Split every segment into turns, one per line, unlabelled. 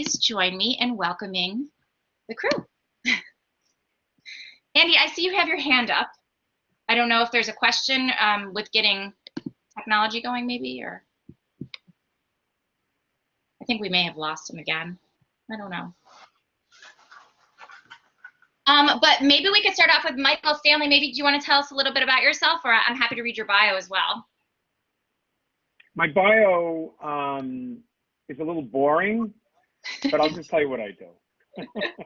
please join me in welcoming the crew. Andy, I see you have your hand up. I don't know if there's a question with getting technology going maybe, or I think we may have lost him again. I don't know. But maybe we could start off with Michael Stanley. Maybe do you want to tell us a little bit about yourself, or I'm happy to read your bio as well.
My bio is a little boring, but I'll just tell you what I do.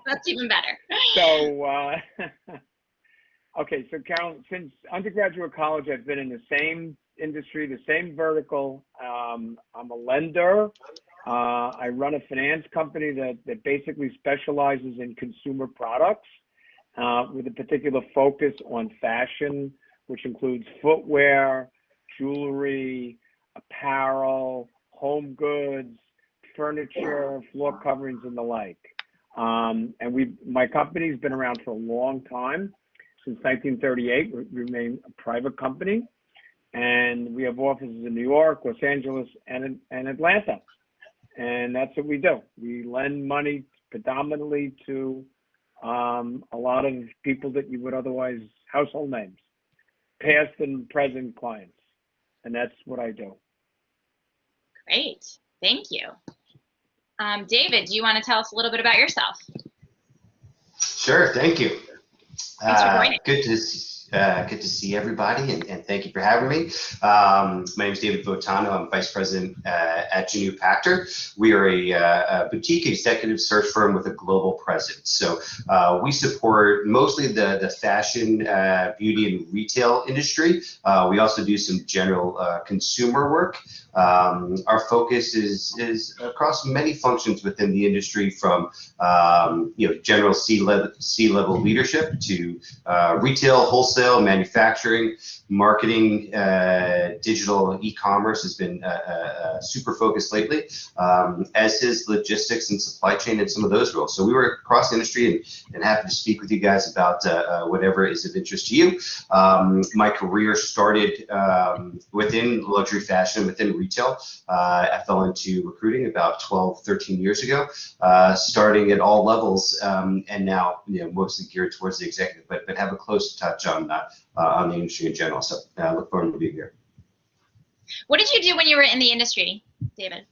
That's even better.
So, okay, so Carolyn, since undergraduate college, I've been in the same industry, the same vertical. I'm a lender. I run a finance company that basically specializes in consumer products with a particular focus on fashion, which includes footwear, jewelry, apparel, home goods, furniture, floor coverings, and the like. And my company's been around for a long time, since 1938. We remain a private company, and we have offices in New York, Los Angeles, and Atlanta. And that's what we do. We lend money predominantly to a lot of people that you would otherwise, household names, past and present clients. And that's what I do.
Great, thank you. David, do you want to tell us a little bit about yourself?
Sure, thank you.
Thanks for joining.
Good to see everybody, and thank you for having me. My name is David Votano. I'm Vice President at Jannu Pachter. We are a boutique executive search firm with a global presence. So we support mostly the fashion, beauty, and retail industry. We also do some general consumer work. Our focus is across many functions within the industry, from general C-level leadership to retail, wholesale, manufacturing, marketing, digital e-commerce has been super focused lately, as is logistics and supply chain and some of those roles. So we were across the industry and happy to speak with you guys about whatever is of interest to you. My career started within luxury fashion, within retail. I fell into recruiting about 12, 13 years ago, starting at all levels, and now mostly geared towards the executive, but have a close touch on the industry in general. So I look forward to being here.
What did you do when you were in the industry, David?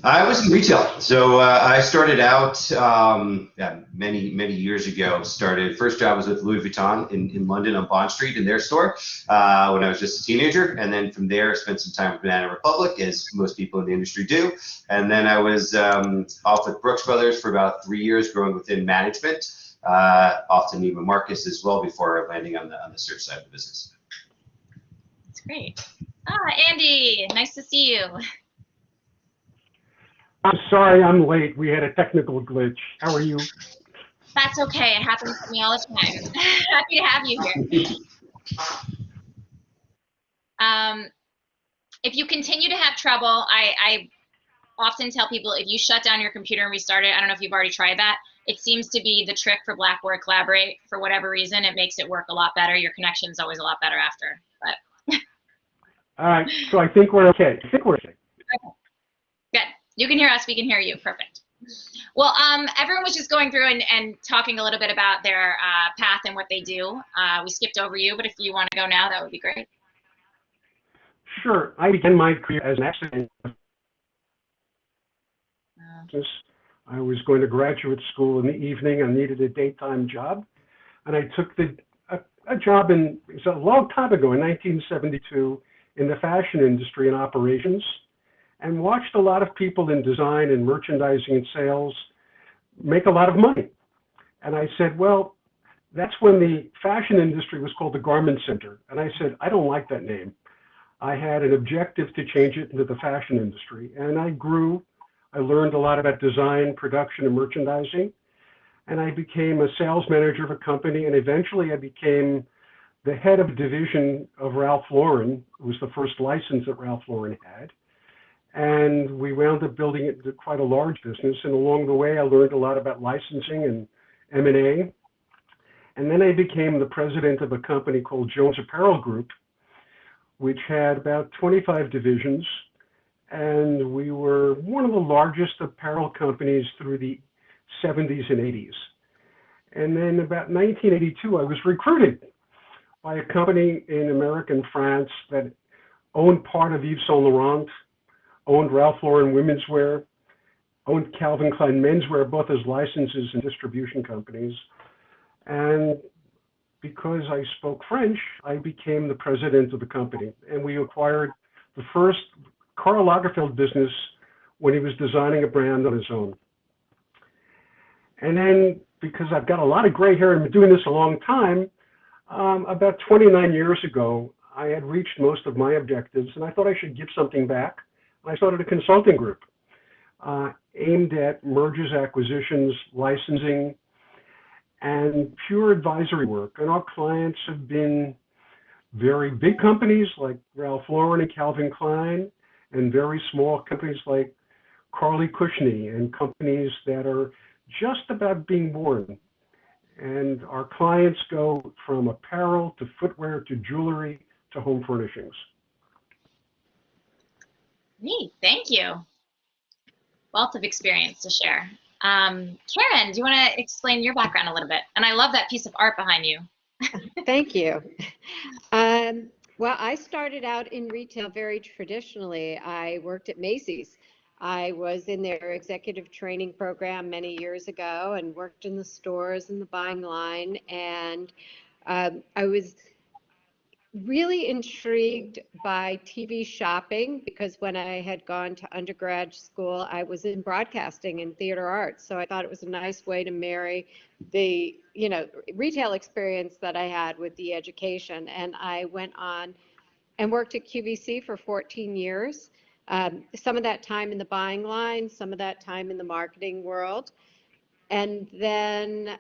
I was in retail. So I started out many years ago. First job was with Louis Vuitton in London on Bond Street in their store when I was just a teenager. And then from there, spent some time with Banana Republic, as most people in the industry do. And then I was off with Brooks Brothers for about 3 years, growing within management, off to Neiman Marcus as well, before landing on the search side of the business.
That's great. Andy, nice to see you.
I'm sorry I'm late. We had a technical glitch. How are you?
That's okay. It happens to me all the time. Happy to have you here. If you continue to have trouble, I often tell people, if you shut down your computer and restart it, I don't know if you've already tried that, it seems to be the trick for Blackboard Collaborate. For whatever reason, it makes it work a lot better. Your connection's always a lot better after. But
all right, so I think we're okay. Okay.
Good. You can hear us. We can hear you. Perfect. Well, everyone was just going through and talking a little bit about their path and what they do. We skipped over you, but if you want to go now, that would be great.
Sure. I began my career as an accident. I was going to graduate school in the evening. I needed a daytime job, and I took a job it was a long time ago, in 1972, in the fashion industry in operations, and watched a lot of people in design and merchandising and sales make a lot of money. And I said, well, that's when the fashion industry was called the Garment Center. And I said, I don't like that name. I had an objective to change it into the fashion industry. And I grew. I learned a lot about design, production, and merchandising. And I became a sales manager of a company. And eventually I became the head of a division of Ralph Lauren. It was the first license that Ralph Lauren had. And we wound up building it into quite a large business. And along the way, I learned a lot about licensing and M&A. And then I became the president of a company called Jones Apparel Group, which had about 25 divisions. and we were one of the largest apparel companies through the 70s and 80s. And then about 1982, I was recruited by a company in American France that owned part of Yves Saint Laurent, owned Ralph Lauren women's wear, owned Calvin Klein menswear, both as licenses and distribution companies. And because I spoke French, I became the president of the company. And we acquired the first Karl Lagerfeld business when he was designing a brand on his own. And then, because I've got a lot of gray hair and been doing this a long time, about 29 years ago, I had reached most of my objectives, and I thought I should give something back. I started a consulting group aimed at mergers, acquisitions, licensing, and pure advisory work. And our clients have been very big companies like Ralph Lauren and Calvin Klein, and very small companies like Carly Cushnie, and companies that are just about being born. And our clients go from apparel to footwear to jewelry to home furnishings.
Neat, thank you. Wealth of experience to share. Karen, do you want to explain your background a little bit? And I love that piece of art behind you.
Thank you. Well, I started out in retail very traditionally. I worked at Macy's. I was in their executive training program many years ago and worked in the stores and the buying line. And I was really intrigued by TV shopping because when I had gone to undergrad school, I was in broadcasting and theater arts. So I thought it was a nice way to marry the, retail experience that I had with the education. And I went on and worked at QVC for 14 years. Some of that time in the buying line, some of that time in the marketing world. And then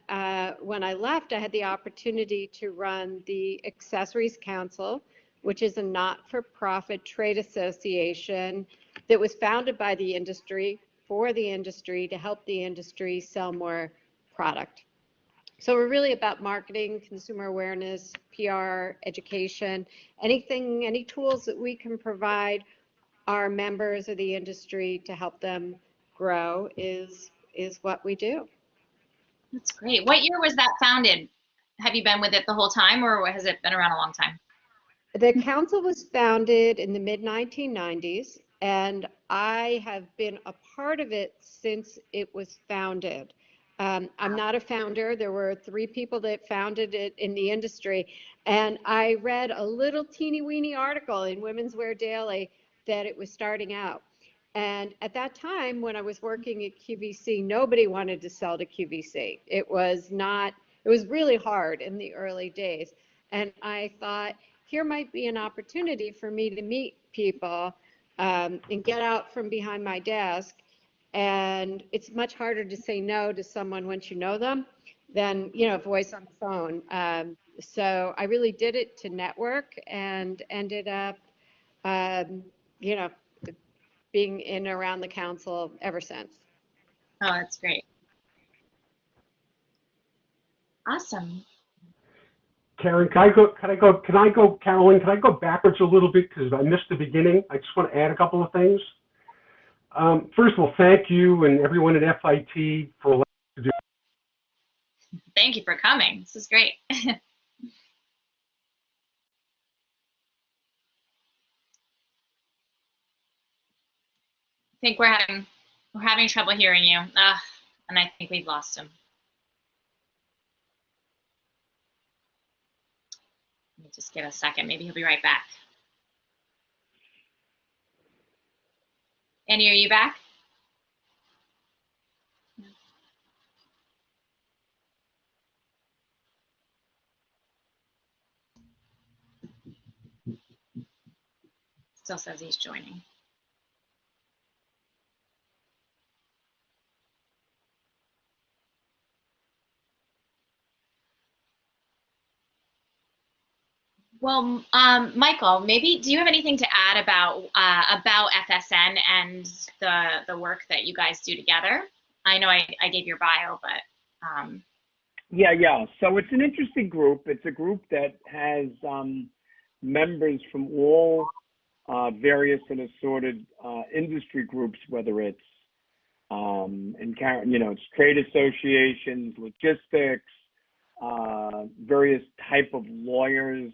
when I left, I had the opportunity to run the Accessories Council, which is a not-for-profit trade association that was founded by the industry, for the industry, to help the industry sell more product. So we're really about marketing, consumer awareness, PR, education, any tools that we can provide our members of the industry to help them grow is what we do.
That's great. What year was that founded? Have you been with it the whole time, or has it been around a long time?
The council was founded in the mid-1990s, and I have been a part of it since it was founded. I'm not a founder. There were 3 people that founded it in the industry, and I read a little teeny weeny article in Women's Wear Daily that it was starting out. And at that time, when I was working at QVC, nobody wanted to sell to QVC. It was really hard in the early days. And I thought, here might be an opportunity for me to meet people and get out from behind my desk. And it's much harder to say no to someone once you know them than, voice on the phone. So I really did it to network and ended up, being in and around the council ever since.
Oh, that's great. Awesome.
Karen, Carolyn, can I go backwards a little bit because I missed the beginning? I just want to add a couple of things. First of all, thank you and everyone at FIT for allowing me to do.
Thank you for coming. This is great. I think we're having trouble hearing you, and I think we've lost him. Let me just give a second. Maybe he'll be right back. Annie, are you back? Still says he's joining. Well, Michael, maybe do you have anything to add about FSN and the work that you guys do together? I know I gave your bio, but
Yeah. So it's an interesting group. It's a group that has members from all various and assorted industry groups, whether it's it's trade associations, logistics, various type of lawyers,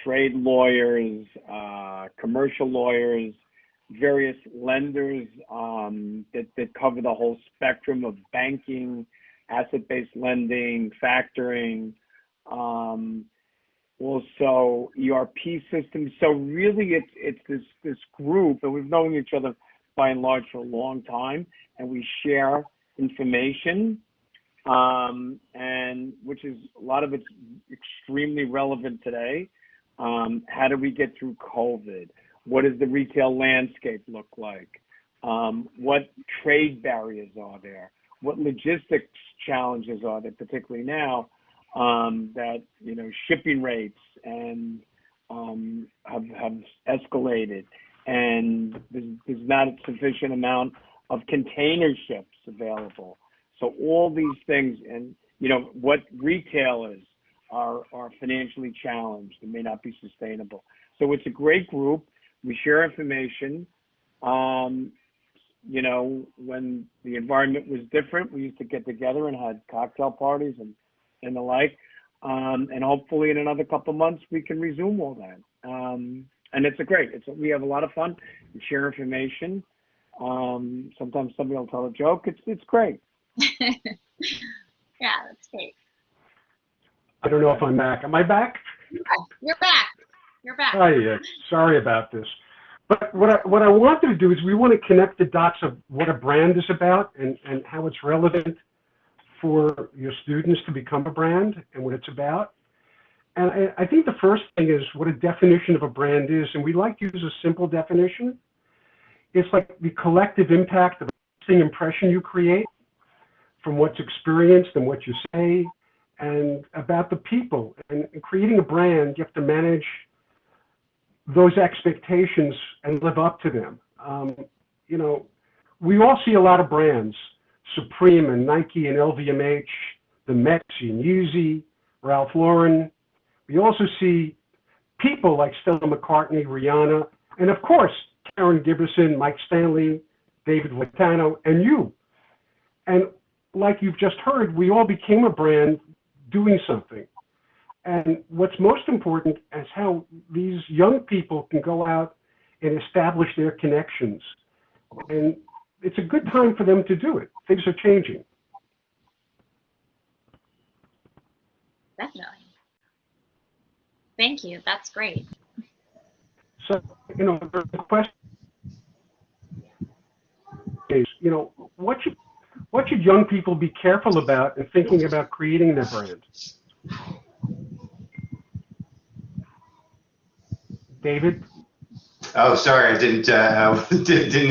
trade lawyers, commercial lawyers, various lenders that cover the whole spectrum of banking, asset-based lending, factoring, also ERP systems. So really it's this group, and we've known each other by and large for a long time, and we share information, and which is a lot of it's extremely relevant today. How do we get through COVID? What does the retail landscape look like? What trade barriers are there? What logistics challenges are there, particularly now that shipping rates and have escalated, and there's not a sufficient amount of container ships available. So all these things, and what retailers are financially challenged and may not be sustainable. So it's a great group. We share information. When the environment was different, we used to get together and had cocktail parties and the like. And hopefully in another couple of months, we can resume all that. And we have a lot of fun. We share information. Sometimes somebody will tell a joke. It's great.
Yeah, that's great.
I don't know if I'm back. Am I back?
You're back. You're back.
Hi, sorry about this. But what I wanted to do is we want to connect the dots of what a brand is about and how it's relevant for your students to become a brand and what it's about. And I think the first thing is what a definition of a brand is, and we like to use a simple definition. It's like the collective impact of the impression you create from what's experienced and what you say, and about the people. And in creating a brand, you have to manage those expectations and live up to them. We all see a lot of brands, Supreme and Nike and LVMH, the Met and Yeezy, Ralph Lauren. We also see people like Stella McCartney, Rihanna, and of course, Karen Giberson, Mike Stanley, David Latano, and you. And like you've just heard, we all became a brand doing something. And what's most important is how these young people can go out and establish their connections. And it's a good time for them to do it. Things are changing.
Definitely. Thank you. That's great.
So, the question is, what should young people be careful about in thinking about creating their brand? David?
Oh, sorry, I didn't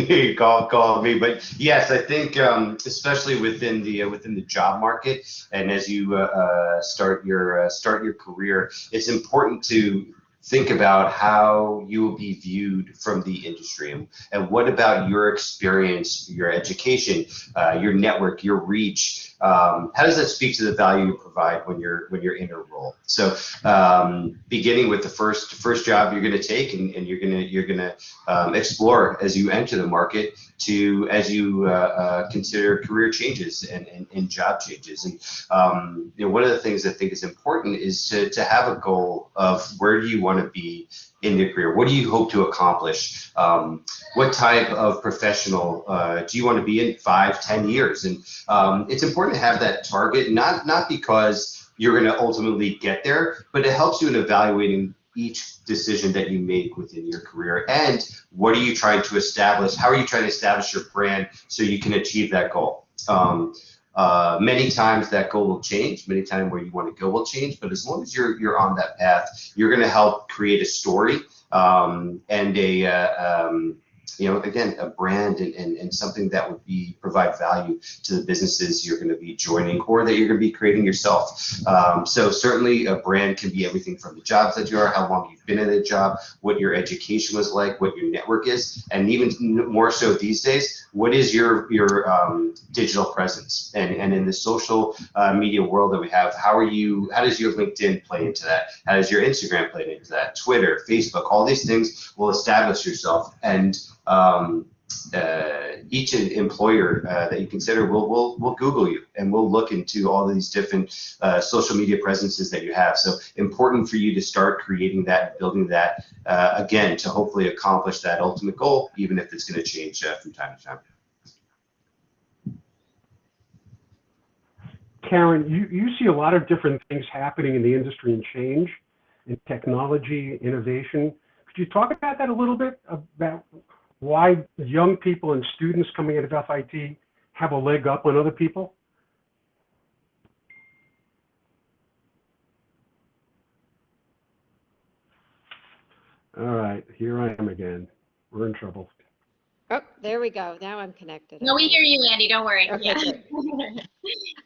hear you call me, but yes, I think especially within the job market, and as you start your career, it's important to think about how you will be viewed from the industry, and what about your experience, your education, your network, your reach. How does that speak to the value you provide when you're in a role? So beginning with the first job you're going to take, and you're gonna explore as you enter the market, to as you consider career changes and job changes. And one of the things I think is important is to have a goal of where do you want to be in your career? What do you hope to accomplish? What type of professional do you want to be in 5-10 years? And it's important to have that target, not because you're going to ultimately get there, but it helps you in evaluating each decision that you make within your career. And what are you trying to establish? How are you trying to establish your brand so you can achieve that goal? Many times that goal will change, many times where you want to go will change, but as long as you're on that path, you're going to help create a story and again, a brand and something that would provide value to the businesses you're going to be joining or that you're going to be creating yourself. So certainly a brand can be everything from the jobs that you are, how long you've been in a job, what your education was like, what your network is, and even more so these days, what is your digital presence? And in the social media world that we have, how does your LinkedIn play into that? How does your Instagram play into that? Twitter, Facebook, all these things will establish yourself. And each employer that you consider will Google you and will look into all these different social media presences that you have. So important for you to start creating that, building that, again, to hopefully accomplish that ultimate goal, even if it's going to change from time to time.
Karen, you see a lot of different things happening in the industry and change in technology, innovation. Could you talk about that a little bit, about why young people and students coming out of FIT have a leg up on other people? All right, here I am again. We're in trouble.
Oh, there we go. Now I'm connected.
No, we hear you, Andy. Don't worry.
Okay,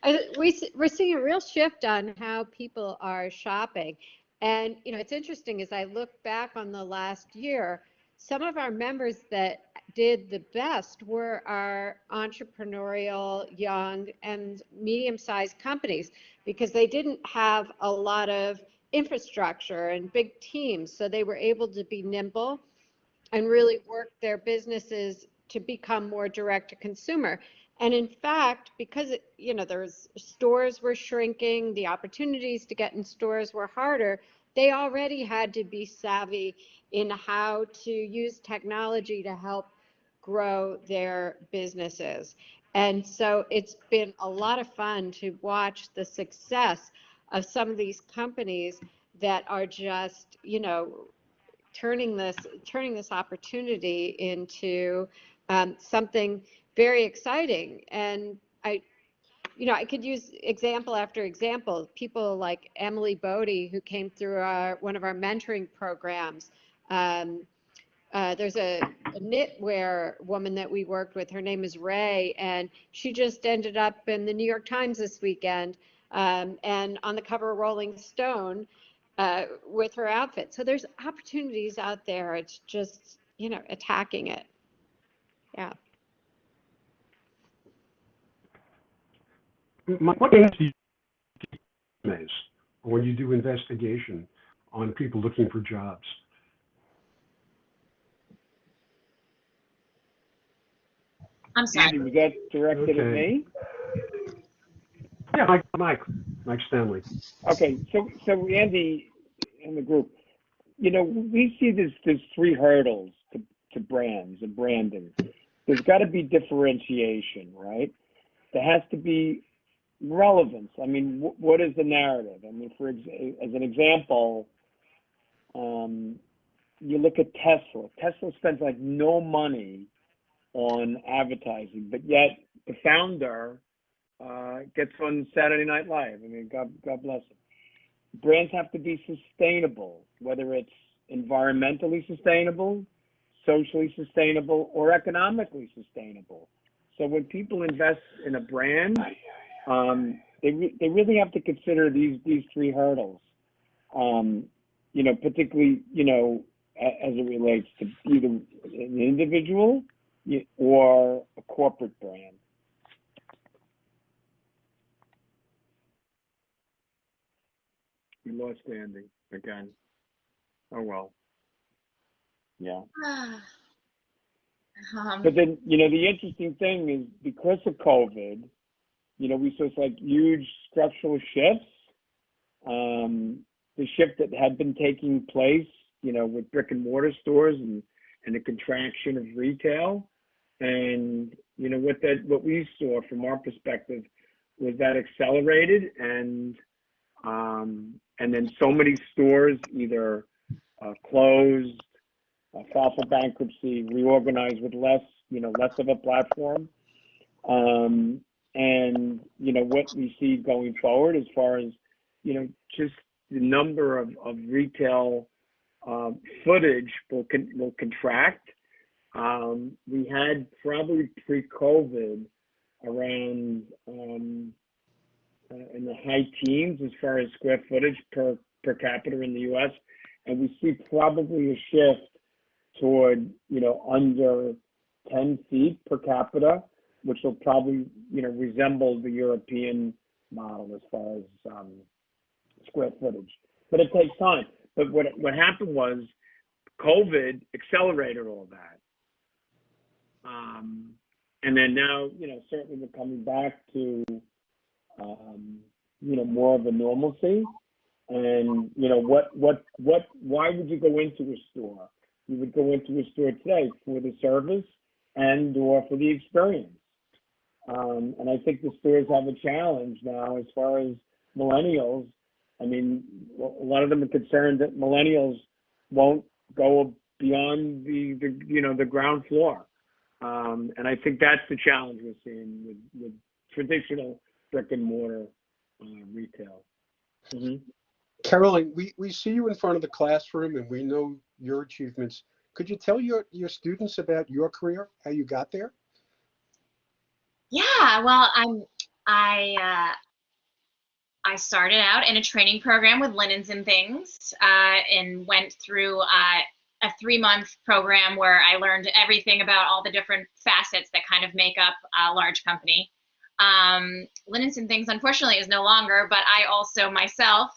Yeah.
We're seeing a real shift on how people are shopping. And, it's interesting as I look back on the last year, some of our members that did the best were our entrepreneurial, young, and medium-sized companies because they didn't have a lot of infrastructure and big teams. So they were able to be nimble and really work their businesses to become more direct to consumer. And in fact, because there's stores were shrinking, the opportunities to get in stores were harder, they already had to be savvy in how to use technology to help grow their businesses. And so it's been a lot of fun to watch the success of some of these companies that are just, turning this opportunity into something very exciting. And I could use example after example. People like Emily Bodie, who came through one of our mentoring programs. There's a knitwear woman that we worked with. Her name is Ray, and she just ended up in the New York Times this weekend and on the cover of Rolling Stone with her outfit. So there's opportunities out there. It's just, attacking it. Yeah.
What things do you do when you do investigation on people looking for jobs?
I'm sorry.
Andy, was that directed at me?
Yeah, Mike Stanley.
Okay, so Andy in the group, we see there's three hurdles to brands and branding. There's got to be differentiation, right? There has to be relevance. I mean, what is the narrative? I mean, as an example, you look at Tesla. Tesla spends like no money on advertising, but yet the founder gets on Saturday Night Live. I mean, God bless him. Brands have to be sustainable, whether it's environmentally sustainable, socially sustainable, or economically sustainable. So when people invest in a brand, they really have to consider these three hurdles. Particularly, as it relates to either an individual or a corporate brand. We lost Andy again. Oh well. Yeah. But then, the interesting thing is because of COVID, we saw like huge structural shifts. The shift that had been taking place, with brick and mortar stores and the contraction of retail. And, what we saw from our perspective was that accelerated and then so many stores either closed, filed for bankruptcy, reorganized with less of a platform. And, what we see going forward as far as, just the number of retail footage will contract. We had probably pre-COVID around in the high teens as far as square footage per capita in the U.S., and we see probably a shift toward, under 10 feet per capita, which will probably, resemble the European model as far as square footage. But it takes time. But what happened was COVID accelerated all that. And then now, certainly we're coming back to, more of a normalcy. And, why would you go into a store? You would go into a store today for the service and or for the experience. And I think the stores have a challenge now as far as millennials. I mean, a lot of them are concerned that millennials won't go beyond the ground floor. And I think that's the challenge we're seeing with traditional brick and mortar retail. Mm-hmm.
Caroline, we see you in front of the classroom and we know your achievements. Could you tell your students about your career, how you got there?
Yeah, well, I started out in a training program with Linens and Things, and went through a 3-month program where I learned everything about all the different facets that kind of make up a large company. Linens and Things, unfortunately, is no longer, but I also myself,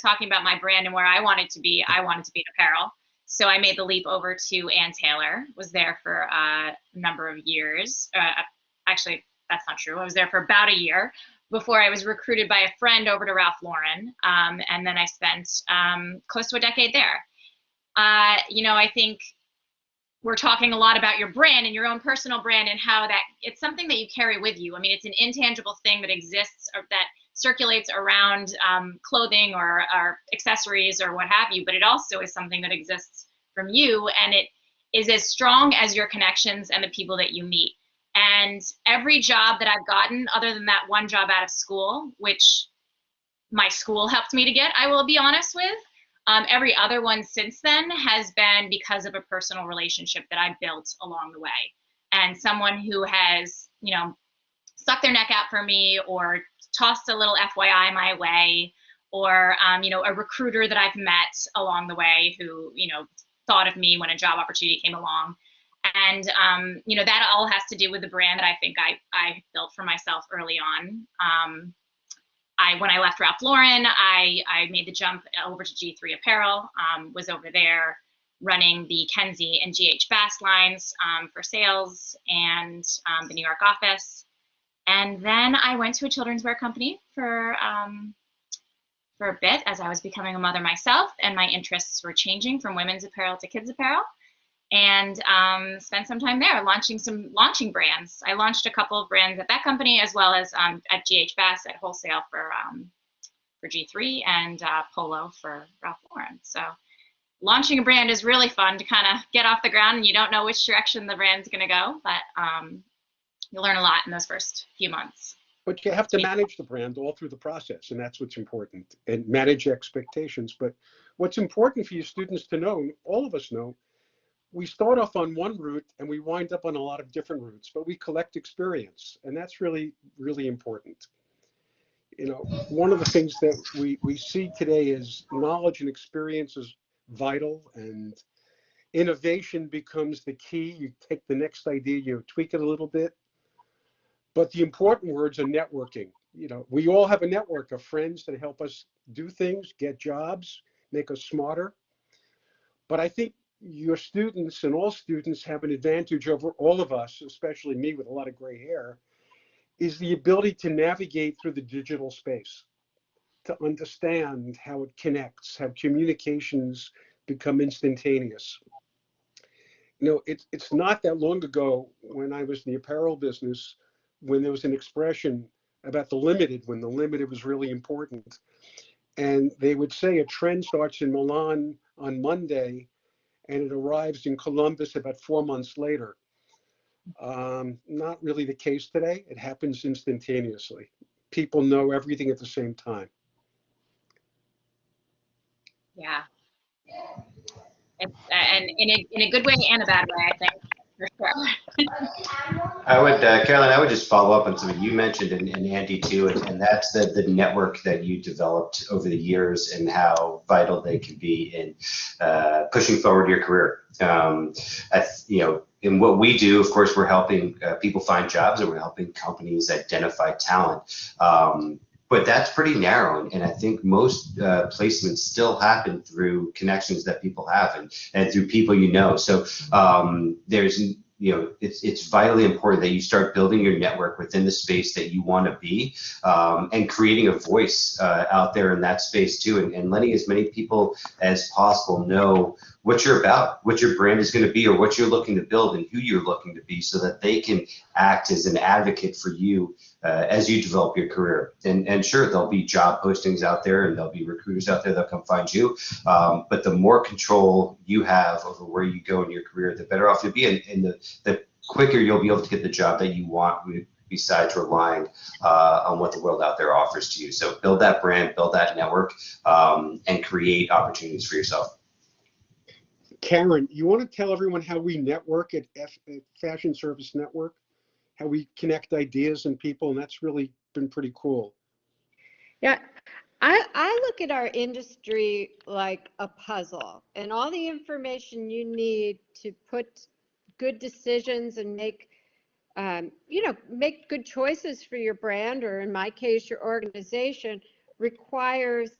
talking about my brand and where I wanted to be in apparel. So I made the leap over to Ann Taylor, was there for a number of years. Actually, that's not true. I was there for about a year before I was recruited by a friend over to Ralph Lauren. And then I spent close to a decade there. I think we're talking a lot about your brand and your own personal brand and how that it's something that you carry with you. I mean, it's an intangible thing that exists or that circulates around clothing or accessories or what have you, but it also is something that exists from you, and it is as strong as your connections and the people that you meet. And every job that I've gotten, other than that one job out of school, which my school helped me to get, I will be honest with, every other one since then has been because of a personal relationship that I built along the way. And someone who has, stuck their neck out for me or tossed a little FYI my way, or, a recruiter that I've met along the way who, thought of me when a job opportunity came along. And, that all has to do with the brand that I think I built for myself early on. When I left Ralph Lauren, I made the jump over to G3 Apparel, was over there running the Kenzie and GH Bass lines for sales and the New York office. And then I went to a children's wear company for a bit as I was becoming a mother myself, and my interests were changing from women's apparel to kids apparel, and spent some time there launching brands. I launched a couple of brands at that company, as well as at GH Bass at wholesale for G3 and Polo for Ralph Lauren. So launching a brand is really fun to kind of get off the ground, and you don't know which direction the brand's going to go, but you learn a lot in those first few months.
But you have to manage the brand all through the process, and that's what's important, and manage expectations. But what's important for your students to know, and all of us know, we start off on one route and we wind up on a lot of different routes, but we collect experience, and that's really, really important. One of the things that we see today is knowledge and experience is vital, and innovation becomes the key. You take the next idea, you tweak it a little bit. But the important words are networking. We all have a network of friends that help us do things, get jobs, make us smarter. But I think your students and all students have an advantage over all of us, especially me with a lot of gray hair, is the ability to navigate through the digital space, to understand how it connects, how communications become instantaneous. It's not that long ago when I was in the apparel business, when there was an expression about the limited, when the limited was really important. And they would say a trend starts in Milan on Monday and it arrives in Columbus about 4 months later. Not really the case today. It happens instantaneously. People know everything at the same time.
Yeah. And in a good way and a bad way, I think. for sure.
I would, Caroline, I would just follow up on something you mentioned, and Andy too, and that's the network that you developed over the years and how vital they can be in pushing forward your career. In what we do, of course, we're helping people find jobs, and we're helping companies identify talent. But that's pretty narrow, and I think most placements still happen through connections that people have and through people you know. So there's, it's vitally important that you start building your network within the space that you want to be, and creating a voice out there in that space too, and letting as many people as possible know what you're about, what your brand is going to be, or what you're looking to build and who you're looking to be, so that they can act as an advocate for you as you develop your career. And sure, there'll be job postings out there, and there'll be recruiters out there that'll come find you. But the more control you have over where you go in your career, the better off you'll be, and the quicker you'll be able to get the job that you want, besides relying on what the world out there offers to you. So build that brand, build that network, and create opportunities for yourself.
Karen, you want to tell everyone how we network at Fashion Service Network, how we connect ideas and people, and that's really been pretty cool.
Yeah, I look at our industry like a puzzle, and all the information you need to put good decisions and make good choices for your brand, or in my case, your organization, requires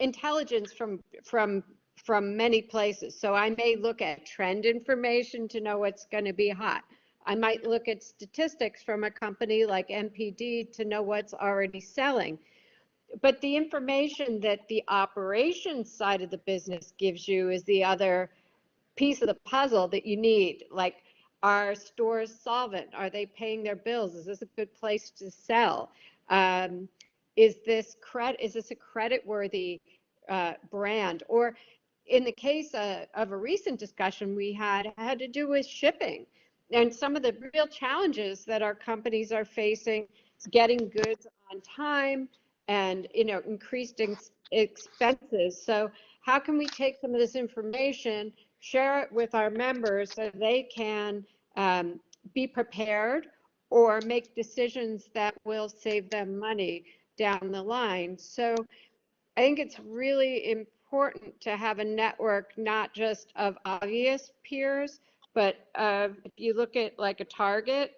intelligence from many places. So I may look at trend information to know what's going to be hot. I might look at statistics from a company like NPD to know what's already selling. But the information that the operations side of the business gives you is the other piece of the puzzle that you need. Like, are stores solvent? Are they paying their bills? Is this a good place to sell? Is this a credit-worthy brand? Or in the case of a recent discussion we had to do with shipping and some of the real challenges that our companies are facing, getting goods on time and increased expenses. So how can we take some of this information, share it with our members so they can be prepared or make decisions that will save them money down the line? So I think it's really important to have a network, not just of obvious peers, but if you look at like a Target,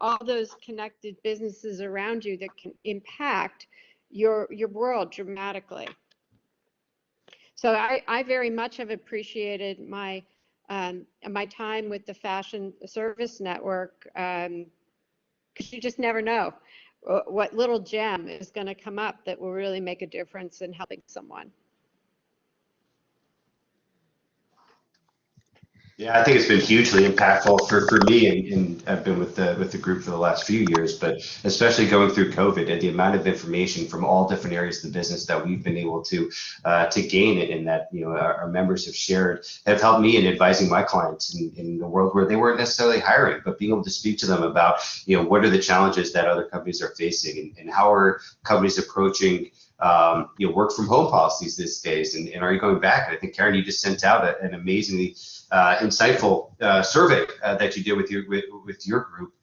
all those connected businesses around you that can impact your world dramatically. So I very much have appreciated my time with the Fashion Service Network, because you just never know what little gem is going to come up that will really make a difference in helping someone.
Yeah, I think it's been hugely impactful for me, and I've been with the group for the last few years, but especially going through COVID and the amount of information from all different areas of the business that we've been able to gain, and that our members have shared, have helped me in advising my clients in a world where they weren't necessarily hiring, but being able to speak to them about what are the challenges that other companies are facing, and how are companies approaching work from home policies these days, and are you going back? And I think, Karen, you just sent out an amazingly insightful survey that you did with your group,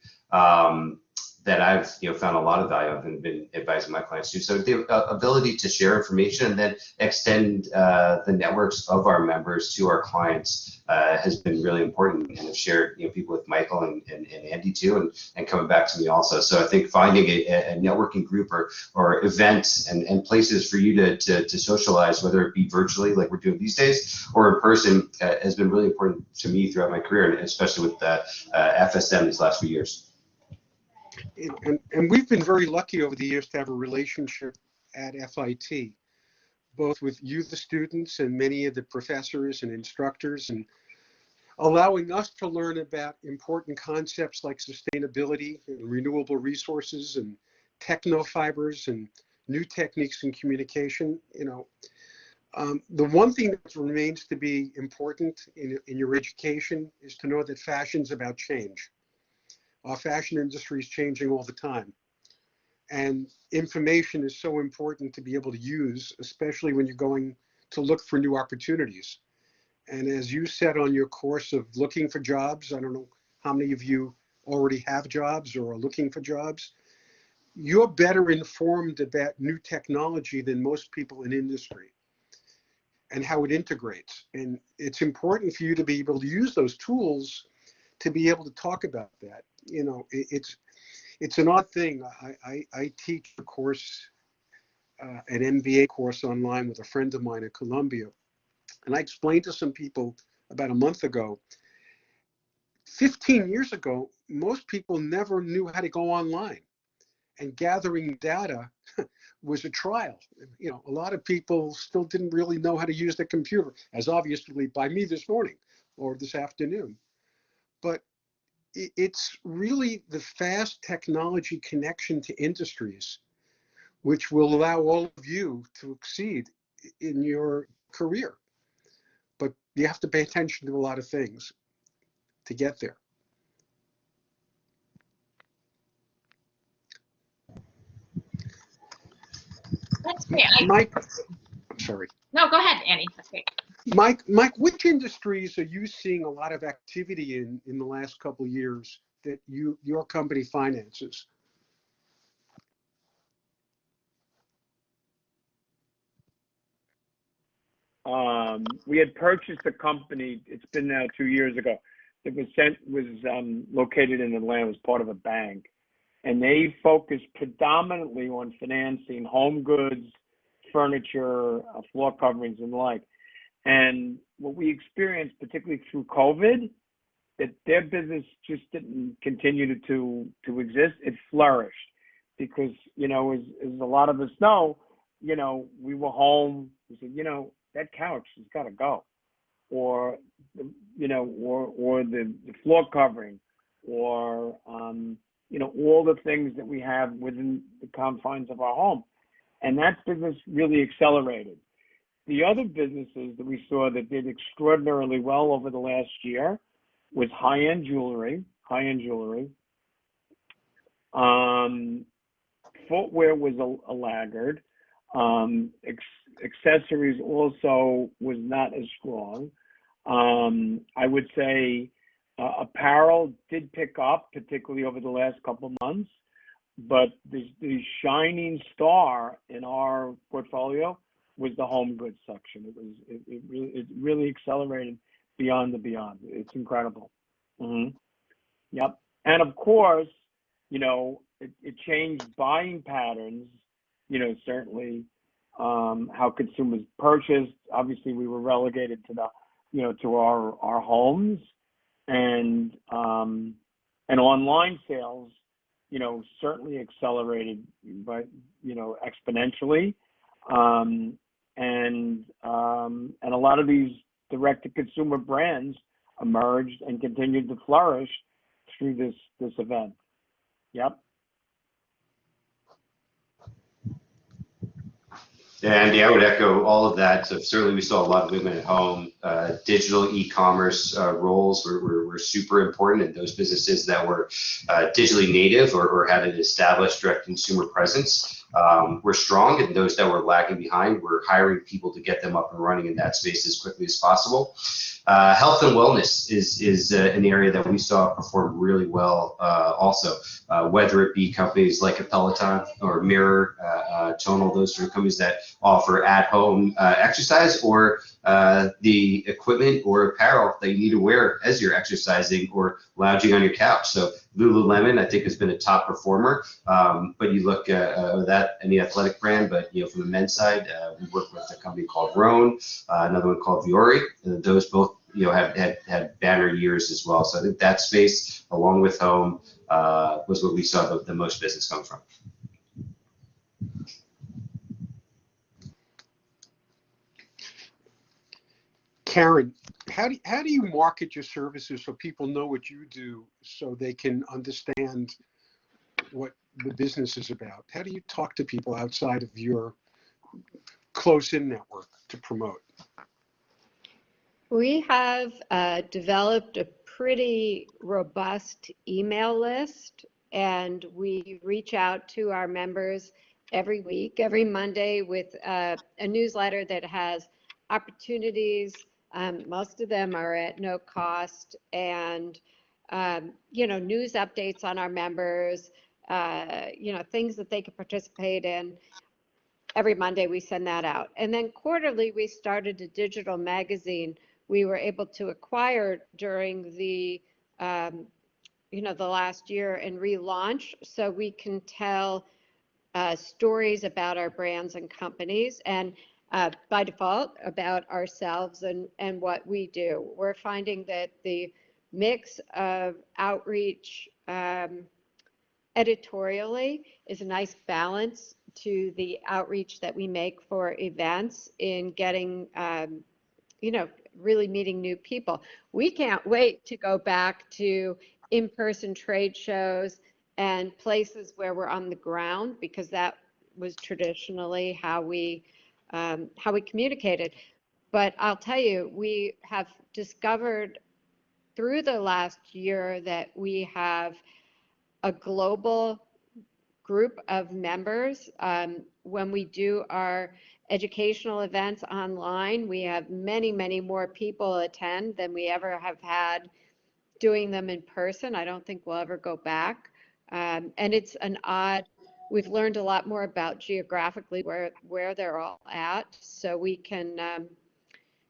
that I've found a lot of value of and been advising my clients to. So the ability to share information and then extend the networks of our members to our clients has been really important, and have shared people with Michael and Andy too, and coming back to me also. So I think finding a networking group or events and places for you to socialize, whether it be virtually like we're doing these days or in person, has been really important to me throughout my career, and especially with FSM these last few years.
And we've been very lucky over the years to have a relationship at FIT, both with you, the students, and many of the professors and instructors, and allowing us to learn about important concepts like sustainability and renewable resources and technofibers and new techniques in communication. The one thing that remains to be important in your education is to know that fashion's about change. Our fashion industry is changing all the time, and information is so important to be able to use, especially when you're going to look for new opportunities. And as you said on your course of looking for jobs, I don't know how many of you already have jobs or are looking for jobs. You're better informed about new technology than most people in industry and how it integrates. And it's important for you to be able to use those tools to be able to talk about that. You know, it's an odd thing. I teach a course, an MBA course online with a friend of mine at Columbia. And I explained to some people about a month ago, 15 years ago, most people never knew how to go online, and gathering data was a trial. You know, a lot of people still didn't really know how to use the computer, as obviously by me this morning or this afternoon. But it's really the fast technology connection to industries which will allow all of you to exceed in your career. But you have to pay attention to a lot of things to get there.
That's great.
Mike, I'm sorry.
No, go ahead, Andy. That's great.
Mike, which industries are you seeing a lot of activity in the last couple of years that your company finances?
We had purchased a company. It's been now 2 years ago. It was located in Atlanta. Was part of a bank, and they focused predominantly on financing home goods, furniture, floor coverings, and the like. And what we experienced, particularly through COVID, that their business just didn't continue to exist. It flourished because, you know, as a lot of us know, you know, we were home. We said, you know, that couch has got to go, or you know, or the floor covering, or you know, all the things that we have within the confines of our home, and that business really accelerated. The other businesses that we saw that did extraordinarily well over the last year was high-end jewelry. Footwear was a laggard. Accessories also was not as strong. I would say apparel did pick up, particularly over the last couple of months, but the shining star in our portfolio was the home goods section. It really accelerated beyond the beyond. It's incredible. Yep. And of course, you know, it changed buying patterns, you know, certainly how consumers purchased. Obviously, we were relegated to the, you know, to our homes, and online sales, you know, certainly accelerated by, you know, exponentially. And a lot of these direct-to-consumer brands emerged and continued to flourish through this event. Yep.
And yeah, I would echo all of that. So certainly we saw a lot of movement at home. Digital e-commerce roles were super important, and those businesses that were digitally native or had an established direct consumer presence were strong, and those that were lagging behind were hiring people to get them up and running in that space as quickly as possible. Health and wellness is an area that we saw perform really well also, whether it be companies like a Peloton or Mirror, Tonal, those sort of companies that offer at-home exercise, or the equipment or apparel that you need to wear as you're exercising or lounging on your couch. So Lululemon, I think, has been a top performer, but you look at that, any athletic brand, but you know, from the men's side, we work with a company called Rhone, another one called Vuori, and those both, you know, have had banner years as well. So I think that space, along with home, was what we saw the most business come from.
Karen, how do you market your services so people know what you do, so they can understand what the business is about? How do you talk to people outside of your close-in network to promote?
We have developed a pretty robust email list, and we reach out to our members every week, every Monday, with a newsletter that has opportunities, Most of them are at no cost, and news updates on our members, things that they can participate in. Every Monday we send that out. And then quarterly we started a digital magazine we were able to acquire during the last year and relaunch, so we can tell stories about our brands and companies, and by default about ourselves and what we do. We're finding that the mix of outreach editorially is a nice balance to the outreach that we make for events in getting, really meeting new people. We can't wait to go back to in-person trade shows and places where we're on the ground, because that was traditionally how we communicated. But I'll tell you, we have discovered through the last year that we have a global group of members. When we do our educational events online, we have many, many more people attend than we ever have had doing them in person. I don't think we'll ever go back. And it's we've learned a lot more about geographically where they're all at, so we can,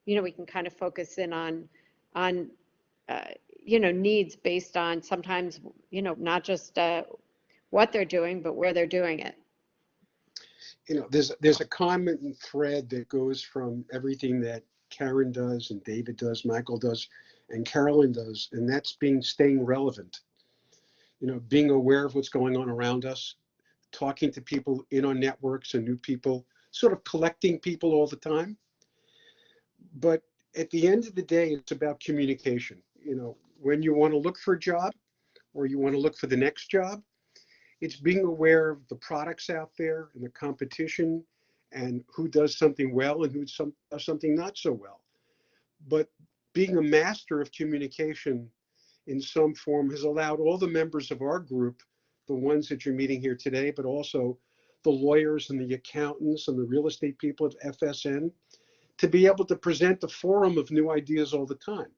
we can kind of focus in on needs based on sometimes, not just what they're doing, but where they're doing it.
There's a common thread that goes from everything that Karen does and David does, Michael does, and Carolyn does, and that's staying relevant. Being aware of what's going on around us, talking to people in our networks and new people, sort of collecting people all the time. But at the end of the day, it's about communication. When you want to look for a job or you want to look for the next job, it's being aware of the products out there and the competition and who does something well and who does something not so well. But being a master of communication in some form has allowed all the members of our group, the ones that you're meeting here today, but also the lawyers and the accountants and the real estate people at FSN, to be able to present a forum of new ideas all the time.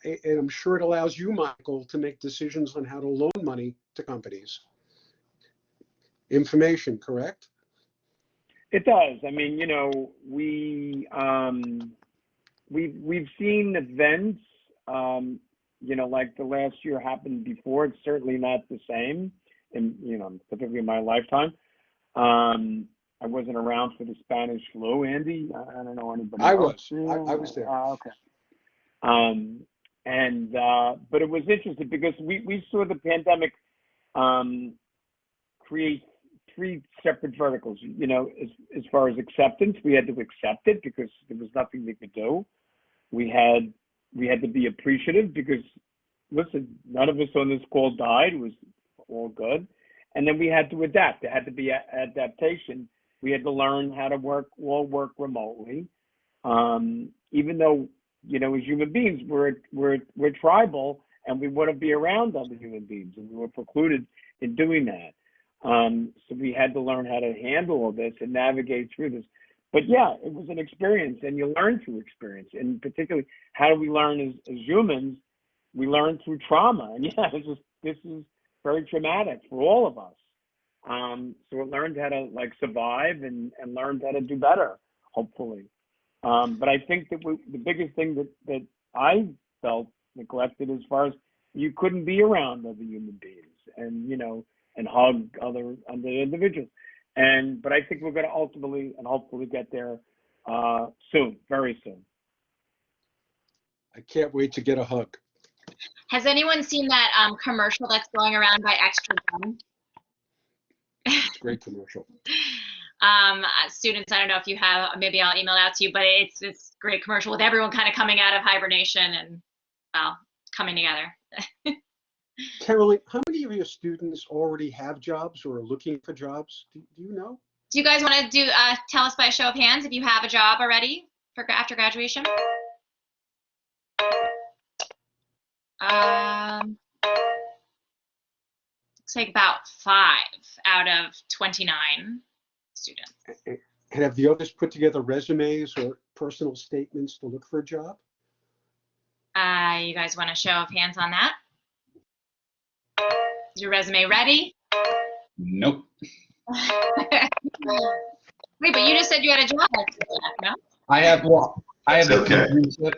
And I'm sure it allows you, Michael, to make decisions on how to loan money to companies. Information, correct?
It does. I mean, we've seen events, like the last year happened before. It's certainly not the same, particularly in my lifetime. I wasn't around for the Spanish flu, Andy. I don't know anybody.
I was there.
Okay. But it was interesting because we saw the pandemic create three separate verticals. As far as acceptance, we had to accept it because there was nothing we could do. We had to be appreciative because, listen, none of us on this call died. It was all good. And then we had to adapt. There had to be adaptation. We had to learn how to work remotely. Even though, as human beings, we're tribal and we want to be around other human beings, and we were precluded in doing that. So we had to learn how to handle all this and navigate through this. But yeah, it was an experience, and you learn through experience. And particularly, how do we learn as humans? We learn through trauma. And yeah, this is very traumatic for all of us. So we learned how to survive and learned how to do better, hopefully. But I think that the biggest thing that I felt neglected as far as you couldn't be around other human beings and hug other individuals. But I think we're going to ultimately and hopefully get there soon, very soon.
I can't wait to get a hug.
Has anyone seen that commercial that's going around by Extra Gum?
It's a great commercial.
Students, I don't know if you have, maybe I'll email it out to you, but it's this great commercial with everyone kind of coming out of hibernation and coming together.
Carolyn, how many of your students already have jobs or are looking for jobs? Do you know?
Do you guys want to tell us by a show of hands if you have a job already for after graduation? Looks like about 5 out of 29 students.
And have the others put together resumes or personal statements to look for a job?
You guys want a show of hands on that? Is your resume ready?
Nope.
Wait, but you just said you had a job. No?
I have
It's
an
okay.
internship.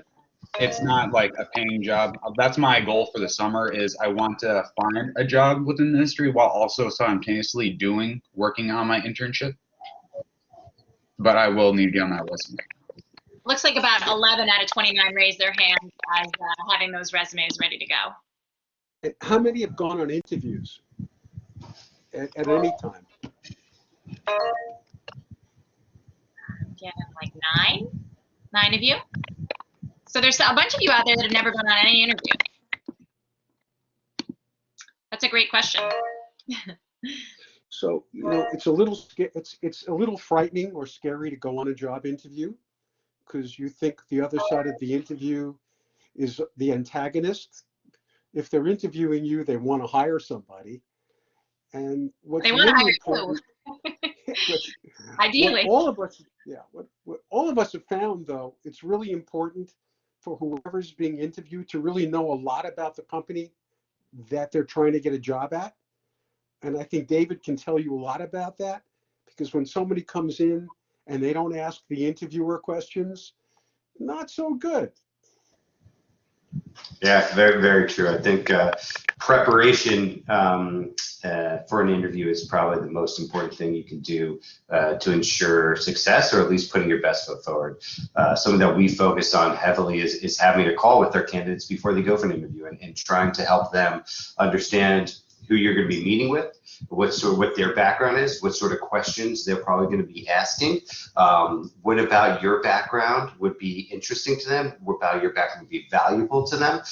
It's not like a paying job. That's my goal for the summer is I want to find a job within the industry while also simultaneously working on my internship. But I will need to get on that resume.
Looks like about 11 out of 29 raised their hand as having those resumes ready to go.
And how many have gone on interviews at any time?
Yeah, like 9 of you. So there's a bunch of you out there that have never gone on any interview. That's a great question.
So, it's a little it's a little frightening or scary to go on a job interview because you think the other side of the interview is the antagonist. If they're interviewing you, they want to hire somebody. And what's
They want to
really
hire
important,
Ideally.
what all of us have found, though, it's really important for whoever's being interviewed to really know a lot about the company that they're trying to get a job at. And I think David can tell you a lot about that, because when somebody comes in and they don't ask the interviewer questions, not so good.
Yeah, very, very true. I think preparation for an interview is probably the most important thing you can do to ensure success, or at least putting your best foot forward. Something that we focus on heavily is having a call with our candidates before they go for an interview and trying to help them understand who you're going to be meeting with, what their background is, what sort of questions they're probably going to be asking. What about your background would be interesting to them? What about your background would be valuable to them?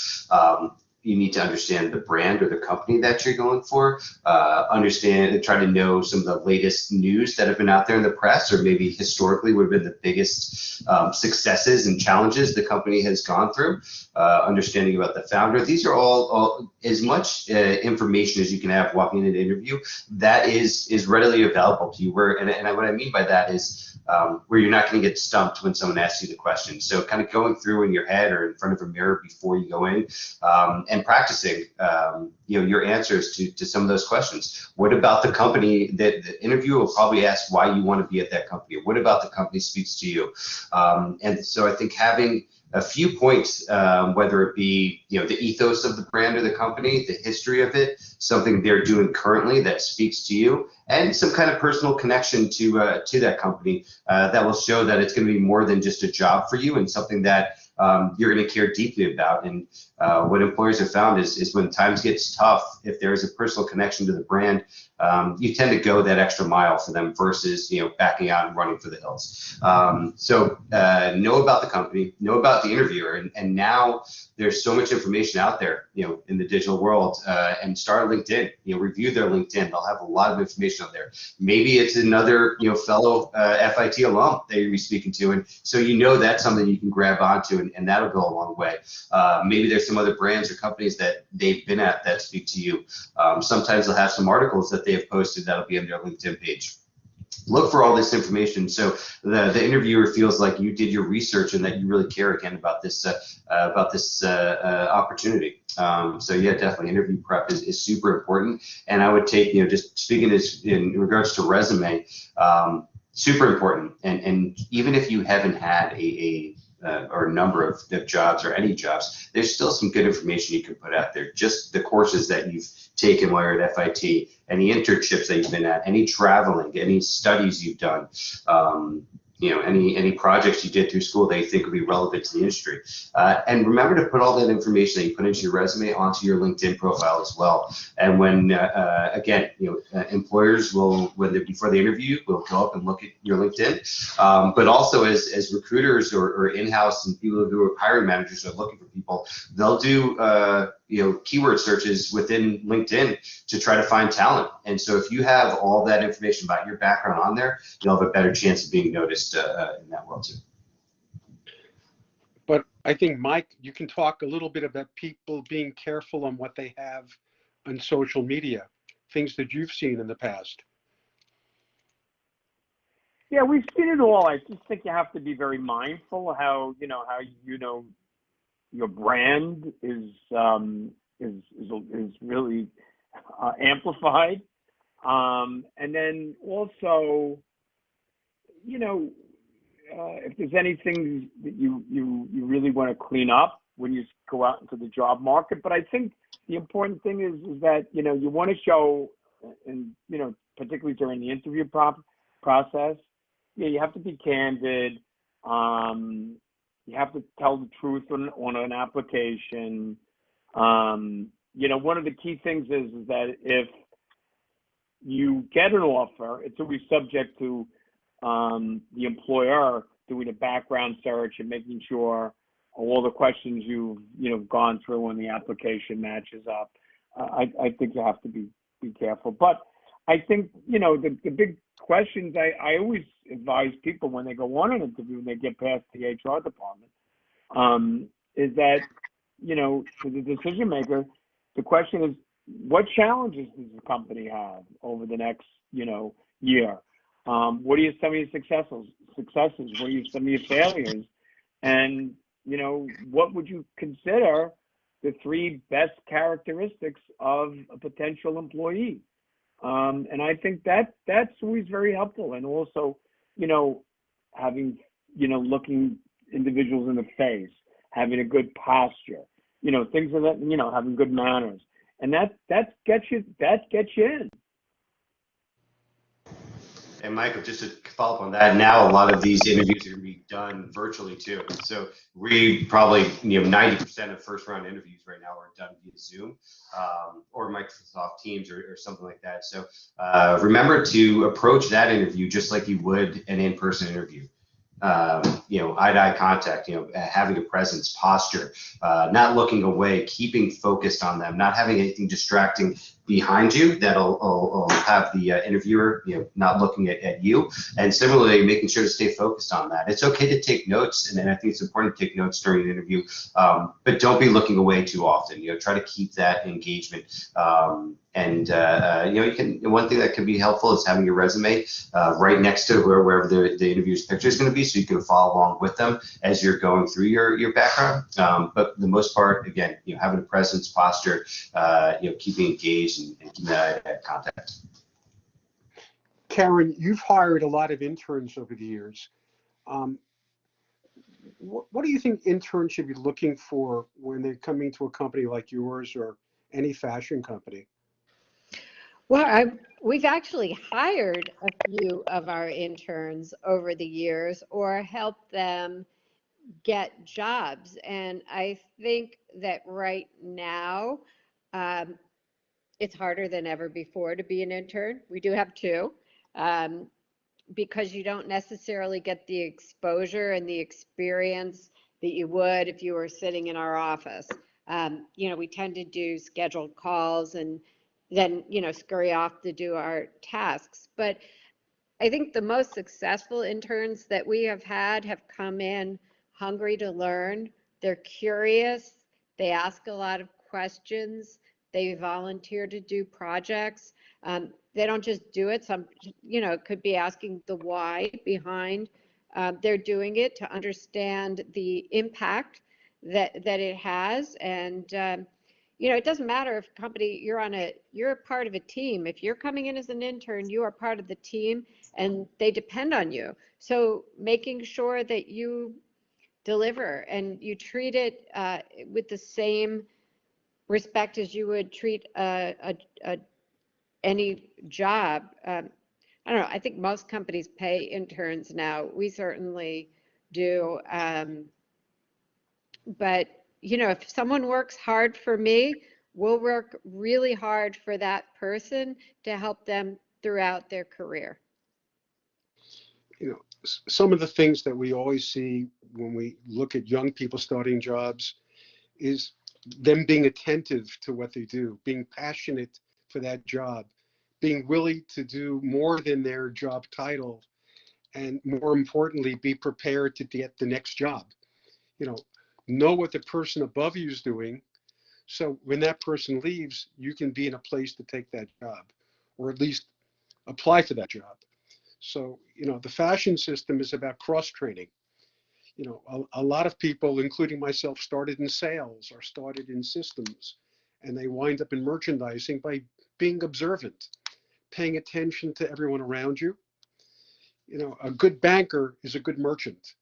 You need to understand the brand or the company that you're going for, understand and try to know some of the latest news that have been out there in the press, or maybe historically would have been the biggest successes and challenges the company has gone through, understanding about the founder. These are all as much information as you can have walking in an interview that is readily available to you. And what I mean by that is where you're not going to get stumped when someone asks you the question. So kind of going through in your head or in front of a mirror before you go in, and practicing your answers to some of those questions. What about the company? That the interviewer will probably ask why you want to be at that company. What about the company speaks to you? And so I think having a few points, whether it be the ethos of the brand or the company, the history of it, something they're doing currently that speaks to you, and some kind of personal connection to that company that will show that it's going to be more than just a job for you and something that you're going to care deeply about. And what employers have found is when times gets tough, if there is a personal connection to the brand, you tend to go that extra mile for them versus backing out and running for the hills. So know about the company, know about the interviewer, and now there's so much information out there, in the digital world, and start LinkedIn. Review their LinkedIn. They'll have a lot of information on there. Maybe it's another fellow FIT alum that you'll be speaking to, and so that's something you can grab onto, and that'll go a long way. Maybe there's some other brands or companies that they've been at that speak to you. Sometimes they'll have some articles that they have posted that'll be on their LinkedIn page. Look for all this information so the interviewer feels like you did your research and that you really care again about this opportunity. So yeah, definitely interview prep is super important. And I would take, just speaking in regards to resume, super important. And even if you haven't had or a number of jobs or any jobs, there's still some good information you can put out there. Just the courses that you've taken while you're at FIT, any internships that you've been at, any traveling, any studies you've done, any projects you did through school that you think would be relevant to the industry. And remember to put all that information that you put into your resume onto your LinkedIn profile as well. And when, again, employers will, before they interview you, will go up and look at your LinkedIn. But also as recruiters or in-house and people who are hiring managers are looking for people, they'll do keyword searches within LinkedIn to try to find talent. And so if you have all that information about your background on there, you'll have a better chance of being noticed in that world too.
But I think, Mike, you can talk a little bit about people being careful on what they have on social media, things that you've seen in the past.
Yeah, we've seen it all. I just think you have to be very mindful how your brand is really amplified. And then also, if there's anything that you really want to clean up when you go out into the job market. But I think the important thing is that, you want to show, and, particularly during the interview process, yeah, you have to be candid. You have to tell the truth on an application. One of the key things is that if you get an offer, it's always subject to the employer doing a background search and making sure all the questions you've gone through on the application matches up. I think you have to be careful. But I think, the big questions I always advise people when they go on an interview and they get past the HR department, is that, for the decision maker, the question is, what challenges does the company have over the next, year? What are some of your successes? What are some of your failures? And, what would you consider the 3 best characteristics of a potential employee? And I think that's always very helpful. And also, having, looking individuals in the face, having a good posture, things of that, having good manners. And that gets you in.
And Michael, just to follow up on that, now a lot of these interviews are going to be done virtually too. So we probably, 90% of first round interviews right now are done via Zoom or Microsoft Teams or something like that. So remember to approach that interview just like you would an in-person interview. Eye-to-eye contact, having a presence, posture, not looking away, keeping focused on them, not having anything distracting behind you that'll have the interviewer, not looking at you. And similarly, making sure to stay focused on that. It's okay to take notes, and I think it's important to take notes during an interview, but don't be looking away too often. Try to keep that engagement. One thing that can be helpful is having your resume right next to wherever the interviewer's picture is going to be, so you can follow along with them as you're going through your background. But for the most part, again, having a presence, posture, keeping engaged and keeping that contact.
Karen, you've hired a lot of interns over the years. What do you think interns should be looking for when they're coming to a company like yours or any fashion company?
Well, we've actually hired a few of our interns over the years or helped them get jobs. And I think that right now, it's harder than ever before to be an intern. We do have 2, because you don't necessarily get the exposure and the experience that you would if you were sitting in our office. We tend to do scheduled calls and then, scurry off to do our tasks. But I think the most successful interns that we have had have come in hungry to learn. They're curious. They ask a lot of questions. They volunteer to do projects. They don't just do it. It could be asking the why behind they're doing it, to understand the impact that it has. And, it doesn't matter if company you're a part of a team. If you're coming in as an intern, you are part of the team and they depend on you. So making sure that you deliver and you treat it with the same respect as you would treat any job. I don't know. I think most companies pay interns now. We certainly do. But, if someone works hard for me, we'll work really hard for that person to help them throughout their career.
Some of the things that we always see when we look at young people starting jobs is them being attentive to what they do, being passionate for that job, being willing to do more than their job title, and more importantly, be prepared to get the next job. Know what the person above you is doing, so when that person leaves, you can be in a place to take that job, or at least apply for that job. So, the fashion system is about cross-training. A lot of people, including myself, started in sales or started in systems, and they wind up in merchandising by being observant, paying attention to everyone around you. A good banker is a good merchant.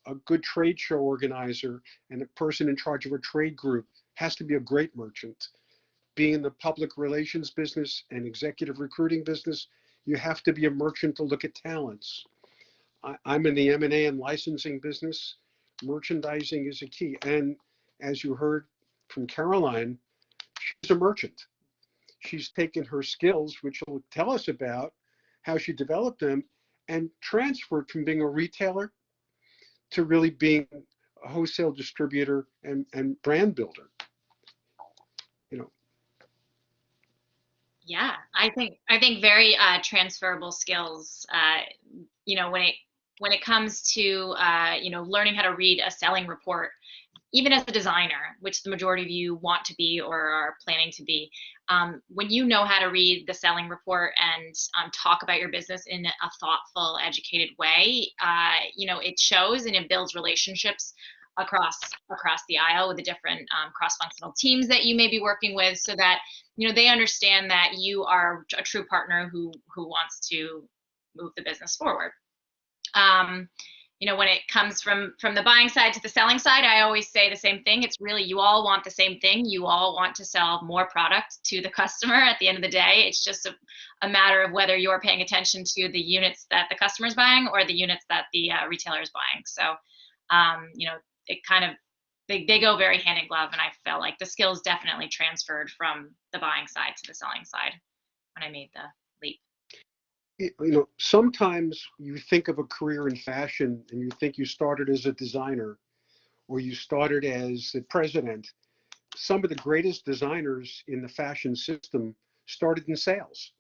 A good trade show organizer and a person in charge of a trade group has to be a great merchant. Being in the public relations business and executive recruiting business, you have to be a merchant to look at talents. I'm in the M&A and licensing business. Merchandising is a key. And as you heard from Caroline, she's a merchant. She's taken her skills, which she'll tell us about, how she developed them, and transferred from being a retailer to really being a wholesale distributor and brand builder.
Yeah, I think very transferable skills. When it comes to learning how to read a selling report, even as a designer, which the majority of you want to be or are planning to be, when you know how to read the selling report and talk about your business in a thoughtful, educated way, it shows and it builds relationships across the aisle with the different cross-functional teams that you may be working with, so that they understand that you are a true partner who wants to move the business forward. When it comes from the buying side to the selling side, I always say the same thing. It's really, you all want the same thing. You all want to sell more product to the customer at the end of the day. It's just a matter of whether you're paying attention to the units that the customer is buying or the units that the retailer is buying. So, it kind of, they go very hand in glove, and I felt like the skills definitely transferred from the buying side to the selling side when I made the leap.
Sometimes you think of a career in fashion and you think you started as a designer or you started as the president. Some of the greatest designers in the fashion system started in sales.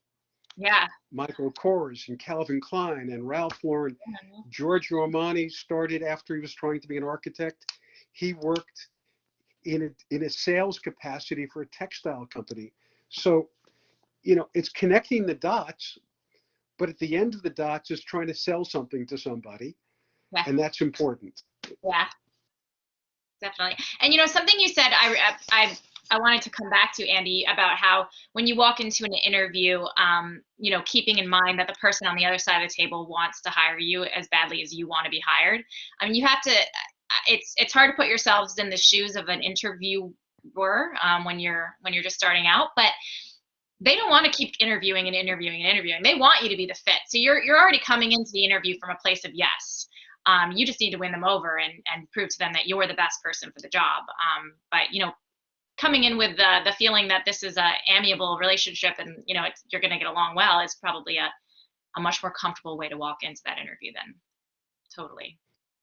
Yeah.
Michael Kors and Calvin Klein and Ralph Lauren. Giorgio Armani started after he was trying to be an architect. He worked in a sales capacity for a textile company. So, it's connecting the dots, but at the end of the dots is trying to sell something to somebody.
Yeah.
And that's important.
Yeah, definitely. And something you said, I wanted to come back to, Andy, about how when you walk into an interview, keeping in mind that the person on the other side of the table wants to hire you as badly as you want to be hired. I mean, you have to, it's hard to put yourselves in the shoes of an interviewer when you're just starting out, but they don't want to keep interviewing and interviewing and interviewing. They want you to be the fit. So you're already coming into the interview from a place of yes. You just need to win them over and prove to them that you're the best person for the job. But coming in with the feeling that this is a amiable relationship and you're going to get along well is probably a much more comfortable way to walk into that interview than totally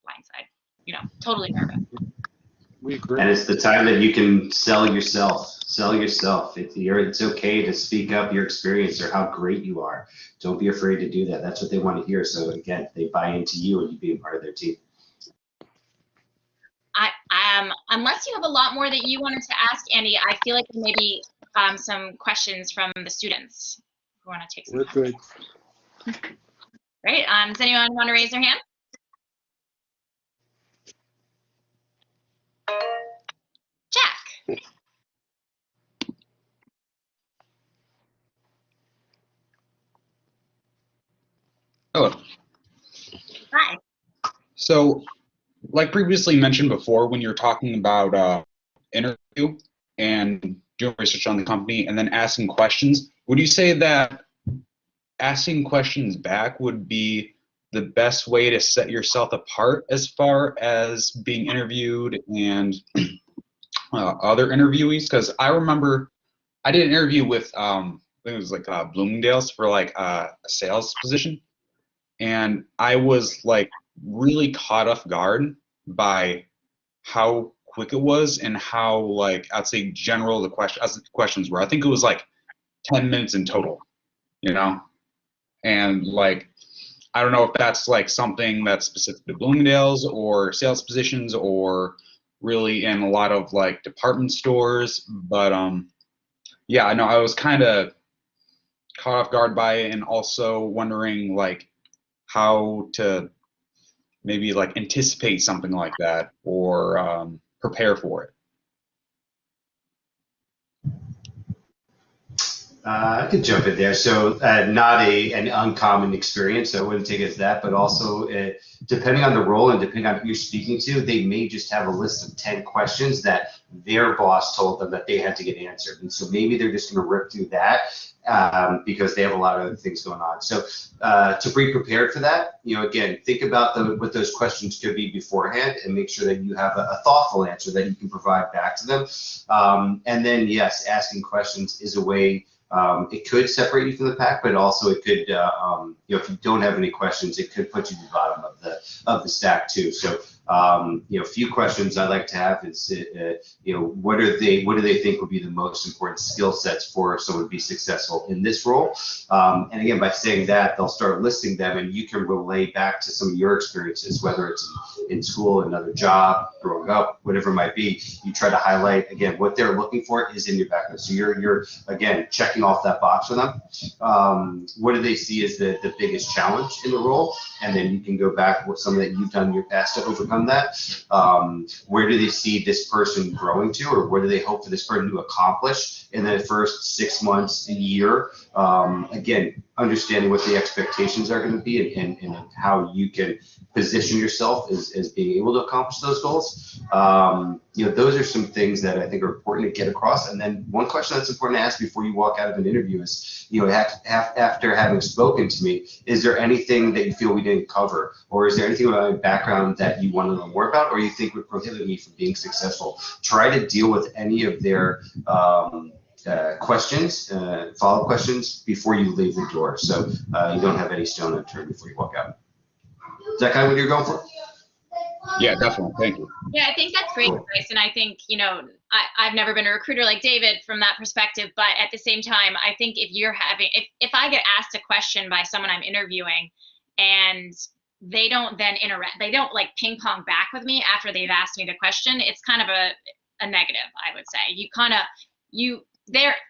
blindside. Totally nervous.
We agree.
And it's the time that you can sell yourself. It's okay to speak up your experience or how great you are. Don't be afraid to do that. That's what they want to hear. So again, they buy into you and you being part of their team.
Unless you have a lot more that you wanted to ask, Andy, I feel like maybe some questions from the students who want to take some.
We're good.
Great. Does anyone want to raise their hand? Jack.
Hello.
Hi.
So, like previously mentioned before, when you're talking about interview and doing research on the company and then asking questions, would you say that asking questions back would be the best way to set yourself apart as far as being interviewed and other interviewees? Because I remember I did an interview with I think it was like Bloomingdale's for like a sales position, and I was like really caught off guard by how quick it was and how, like, I'd say general the questions were. I think it was like 10 minutes in total, and like I don't know if that's like something that's specific to Bloomingdale's or sales positions or really in a lot of like department stores, but yeah, I know I was kind of caught off guard by it, and also wondering like how to maybe like anticipate something like that or prepare for it?
I could jump in there. So not an uncommon experience, so I wouldn't take it as that, but also depending on the role and depending on who you're speaking to, they may just have a list of 10 questions that their boss told them that they had to get answered. And so maybe they're just going to rip through that because they have a lot of other things going on. So to be prepared for that, again, think about what those questions could be beforehand and make sure that you have a thoughtful answer that you can provide back to them. And then, yes, asking questions is a way. It could separate you from the pack, but also it could, if you don't have any questions, it could put you at the bottom of the stack too. So, a few questions I'd like to have is, what do they think would be the most important skill sets for someone to be successful in this role? And again, by saying that, they'll start listing them, and you can relay back to some of your experiences, whether it's in school, another job, growing up, whatever it might be. You try to highlight again what they're looking for is in your background. So you're again checking off that box for them. What do they see as the biggest challenge in the role? And then you can go back with something that you've done in your past to overcome that. Where do they see this person growing to, or what do they hope for this person to accomplish in the first 6 months, a year? Again, understanding what the expectations are going to be and how you can position yourself as being able to accomplish those goals. Those are some things that I think are important to get across. And then one question that's important to ask before you walk out of an interview is, after having spoken to me, is there anything that you feel we didn't cover? Or is there anything about my background that you want to know more about or you think would prohibit me from being successful? Try to deal with any of their questions, follow-up questions before you leave the door, so you don't have any stone unturned before you walk out. Is that kind of what you're going for?
Yeah, definitely. Thank you.
Yeah, I think that's great advice. And I think, I've never been a recruiter like David from that perspective, but at the same time, I think if I get asked a question by someone I'm interviewing and they don't then interact, they don't like ping pong back with me after they've asked me the question, it's kind of a negative, I would say.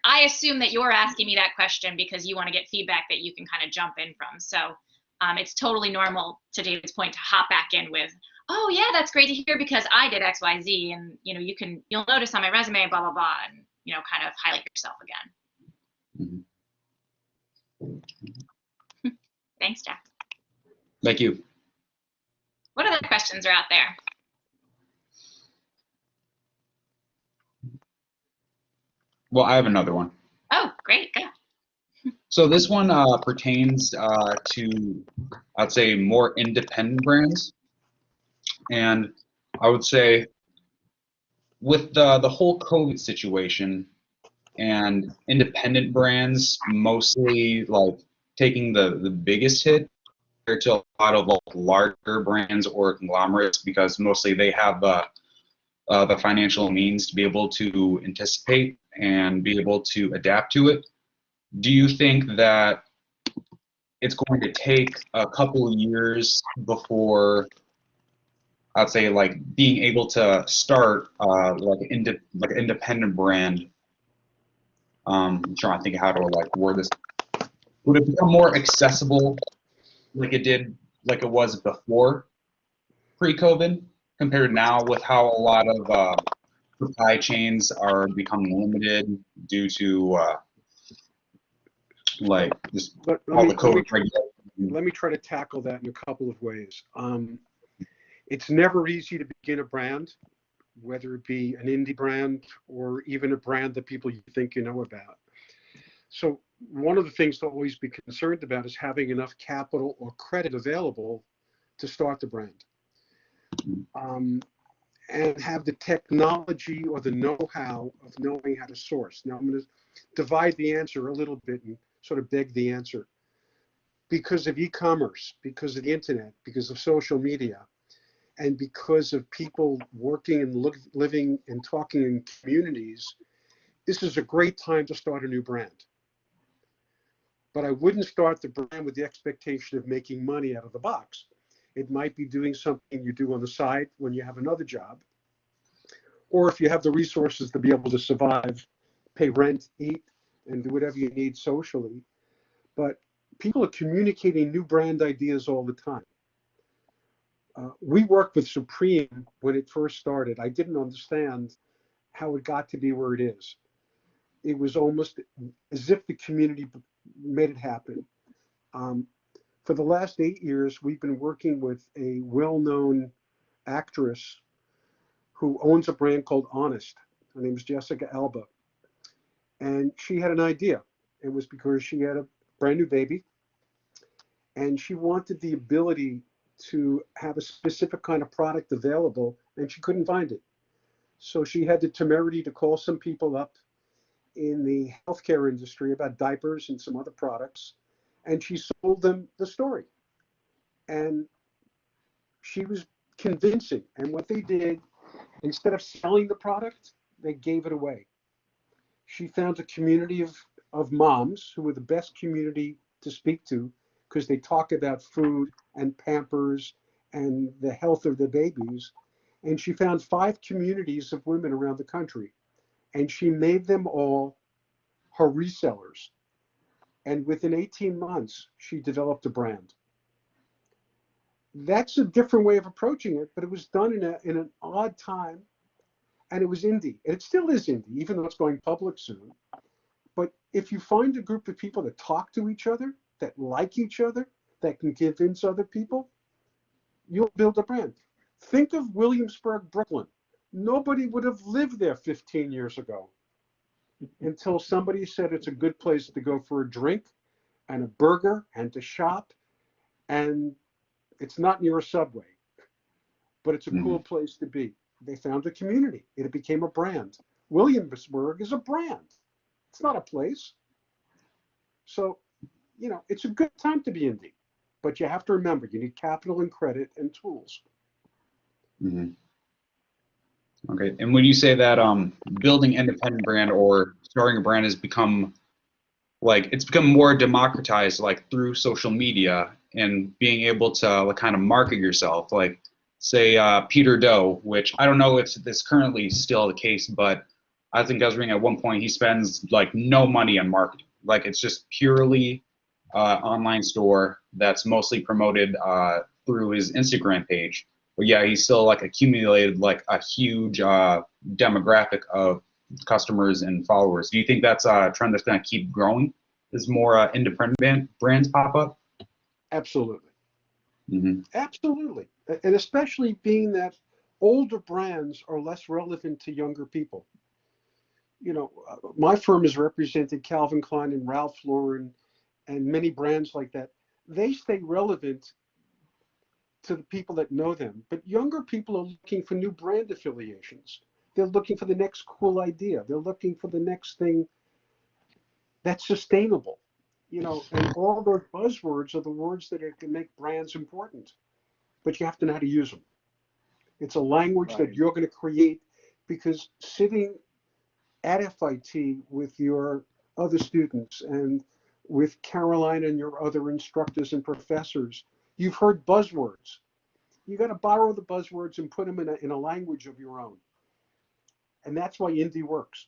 I assume that you're asking me that question because you want to get feedback that you can kind of jump in from. So it's totally normal, to David's point, to hop back in with, oh yeah, that's great to hear because I did X, Y, Z, and you'll notice on my resume, blah, blah, blah, and kind of highlight yourself again. Thanks, Jeff.
Thank you.
What other questions are out there?
Well, I have another one.
Oh, great, go.
So this one pertains to, I'd say, more independent brands. And I would say with the whole COVID situation and independent brands mostly like taking the biggest hit compared to a lot of larger brands or conglomerates because mostly they have the financial means to be able to anticipate and be able to adapt to it. Do you think that it's going to take a couple of years before, I'd say, like being able to start like an independent brand? I'm trying to think how to like word this. Would it become more accessible like it was before pre-COVID compared now with how a lot of supply chains are becoming limited due to like just all the COVID regulations?
Let me try to tackle that in a couple of ways. It's never easy to begin a brand, whether it be an indie brand or even a brand that people you think you know about. So one of the things to always be concerned about is having enough capital or credit available to start the brand. And have the technology or the know-how of knowing how to source. Now I'm going to divide the answer a little bit and sort of beg the answer. Because of e-commerce, because of the internet, because of social media, and because of people working and living and talking in communities, this is a great time to start a new brand. But I wouldn't start the brand with the expectation of making money out of the box. It might be doing something you do on the side when you have another job, or if you have the resources to be able to survive, pay rent, eat, and do whatever you need socially. But people are communicating new brand ideas all the time. We worked with Supreme when it first started. I didn't understand how it got to be where it is. It was almost as if the community made it happen. For the last 8 years, we've been working with a well-known actress who owns a brand called Honest. Her name is Jessica Alba. And she had an idea. It was because she had a brand new baby, and she wanted the ability to have a specific kind of product available, and she couldn't find it. So she had the temerity to call some people up in the healthcare industry about diapers and some other products, and she sold them the story. And she was convincing. And what they did, instead of selling the product, they gave it away. She found a community of moms who were the best community to speak to, because they talk about food and Pampers and the health of the babies. And she found 5 communities of women around the country, and she made them all her resellers. And within 18 months, she developed a brand. That's a different way of approaching it, but it was done in an odd time, and it was indie. And it still is indie, even though it's going public soon. But if you find a group of people that talk to each other, that like each other, that can convince other people, you'll build a brand. Think of Williamsburg, Brooklyn. Nobody would have lived there 15 years ago until somebody said it's a good place to go for a drink and a burger and to shop. And it's not near a subway, but it's a cool place to be. They found a community. It became a brand. Williamsburg is a brand. It's not a place. So, you know, it's a good time to be indie, but you have to remember, you need capital and credit and tools.
Okay, and would you say that building independent brand or starting a brand has become, like, it's become more democratized, like through social media and being able to like, kind of market yourself, like say Peter Doe, which I don't know if this currently still the case, but I think I was reading at one point he spends like no money on marketing. Like it's just purely online store that's mostly promoted through his Instagram page. But yeah, he's still like accumulated like a huge demographic of customers and followers. Do you think that's a trend that's going to keep growing as more independent brands pop up?
Absolutely. Absolutely. And especially being that older brands are less relevant to younger people. You know, my firm has represented Calvin Klein and Ralph Lauren and many brands like that. They stay relevant to the people that know them, but younger people are looking for new brand affiliations. They're looking for the next cool idea. They're looking for the next thing that's sustainable. You know, and all those buzzwords are the words that can make brands important, but you have to know how to use them. It's a language that you're going to create, because sitting at FIT with your other students and with Caroline and your other instructors and professors, you've heard buzzwords. You got to borrow the buzzwords and put them in a language of your own. And that's why indie works.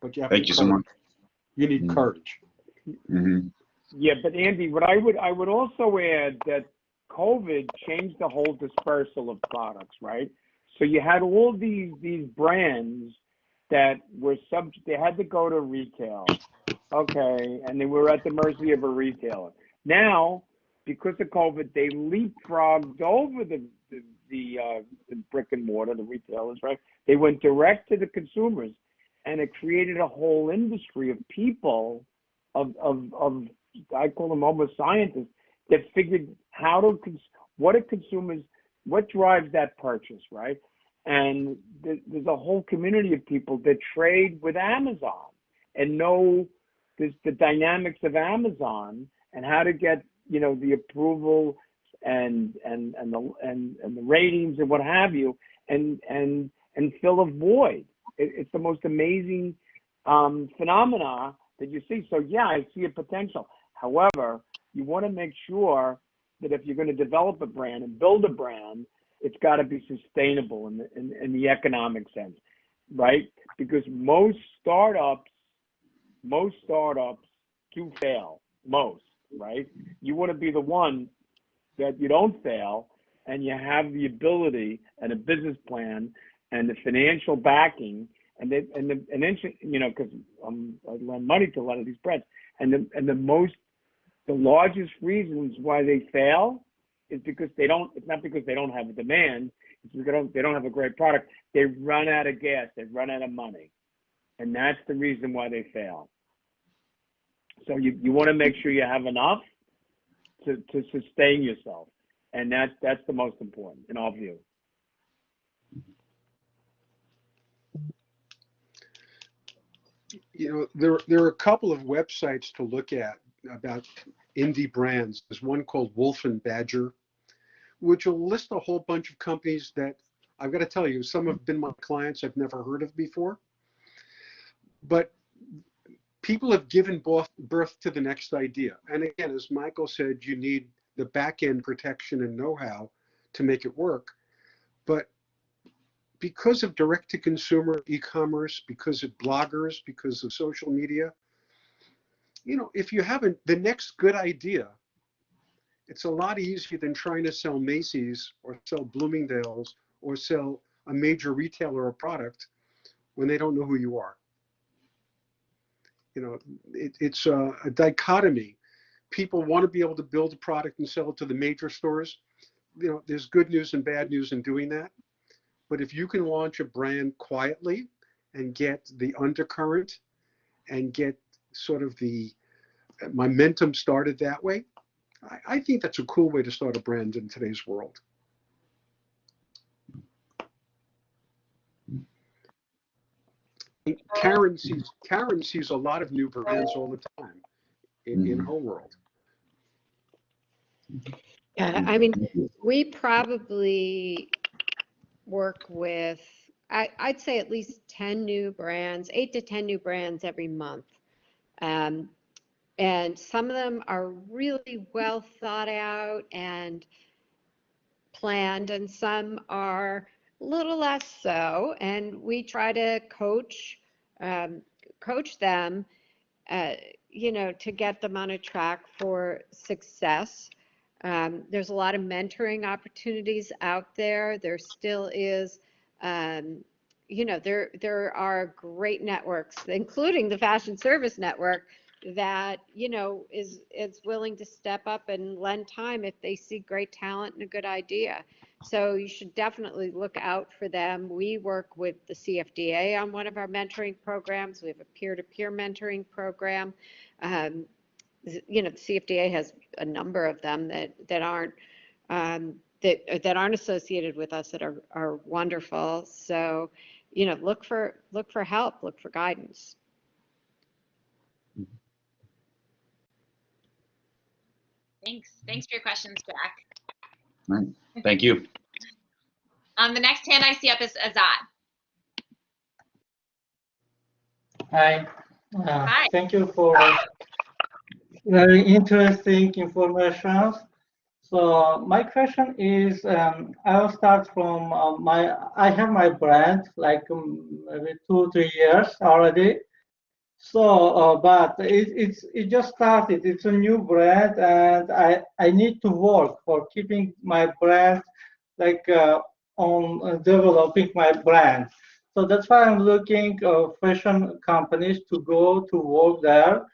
But you have
Thank you so much.
You need courage.
Yeah, but Andy, what I would also add that COVID changed the whole dispersal of products, right? So you had all these brands that were they had to go to retail, okay, and they were at the mercy of a retailer. Now, because of COVID, they leapfrogged over the brick and mortar, the retailers, right? They went direct to the consumers, and it created a whole industry of people, of I call them almost scientists, that figured what drives that purchase, right? And there's a whole community of people that trade with Amazon and know the dynamics of Amazon and how to get, you know, the approval and the ratings and what have you, and fill a void. It's the most amazing phenomena that you see. So yeah, I see a potential. However, you want to make sure that if you're going to develop a brand and build a brand, it's got to be sustainable in the economic sense, right? Because most startups to fail most, right? You want to be the one that you don't fail, and you have the ability and a business plan and the financial backing, and then because I lend money to a lot of these brands, and the largest reasons why they fail is because they don't. It's not because they don't have a demand. It's because they don't have a great product. They run out of gas. They run out of money, and that's the reason why they fail. So you want to make sure you have enough to sustain yourself, and that's the most important in our view.
There are a couple of websites to look at about indie brands. There's one called Wolf and Badger, which will list a whole bunch of companies that I've got to tell you, some have been my clients I've never heard of before. But people have given birth to the next idea. And again, as Michael said, you need the back end protection and know-how to make it work. But because of direct-to-consumer e-commerce, because of bloggers, because of social media, if you have the next good idea, it's a lot easier than trying to sell Macy's or sell Bloomingdale's or sell a major retailer a product when they don't know who you are. It's a dichotomy. People want to be able to build a product and sell it to the major stores. There's good news and bad news in doing that. But if you can launch a brand quietly and get the undercurrent and get sort of the momentum started that way, I think that's a cool way to start a brand in today's world. Karen sees a lot of new brands all the time in her world.
Yeah, I mean, we probably work with, I'd say at least 10 new brands, 8 to 10 new brands every month. And some of them are really well thought out and planned, and some are a little less so. And we try to coach them, to get them on a track for success. There's a lot of mentoring opportunities out there. There still is, there are great networks, including the Fashion Service Network, that is willing to step up and lend time if they see great talent and a good idea. So you should definitely look out for them. We work with the CFDA on one of our mentoring programs. We have a peer-to-peer mentoring program. The CFDA has a number of them that aren't associated with us that are wonderful. So look for help, look for guidance.
Thanks for your questions, Jack.
Right. Thank you.
The next hand I see up is Azad.
Hi.
Hi.
Thank you for very interesting information. So my question is, I'll start from I have my brand like maybe 2-3 years already. So, but it just started. It's a new brand, and I need to work for keeping my brand, like on developing my brand. So that's why I'm looking fashion companies to go to work there.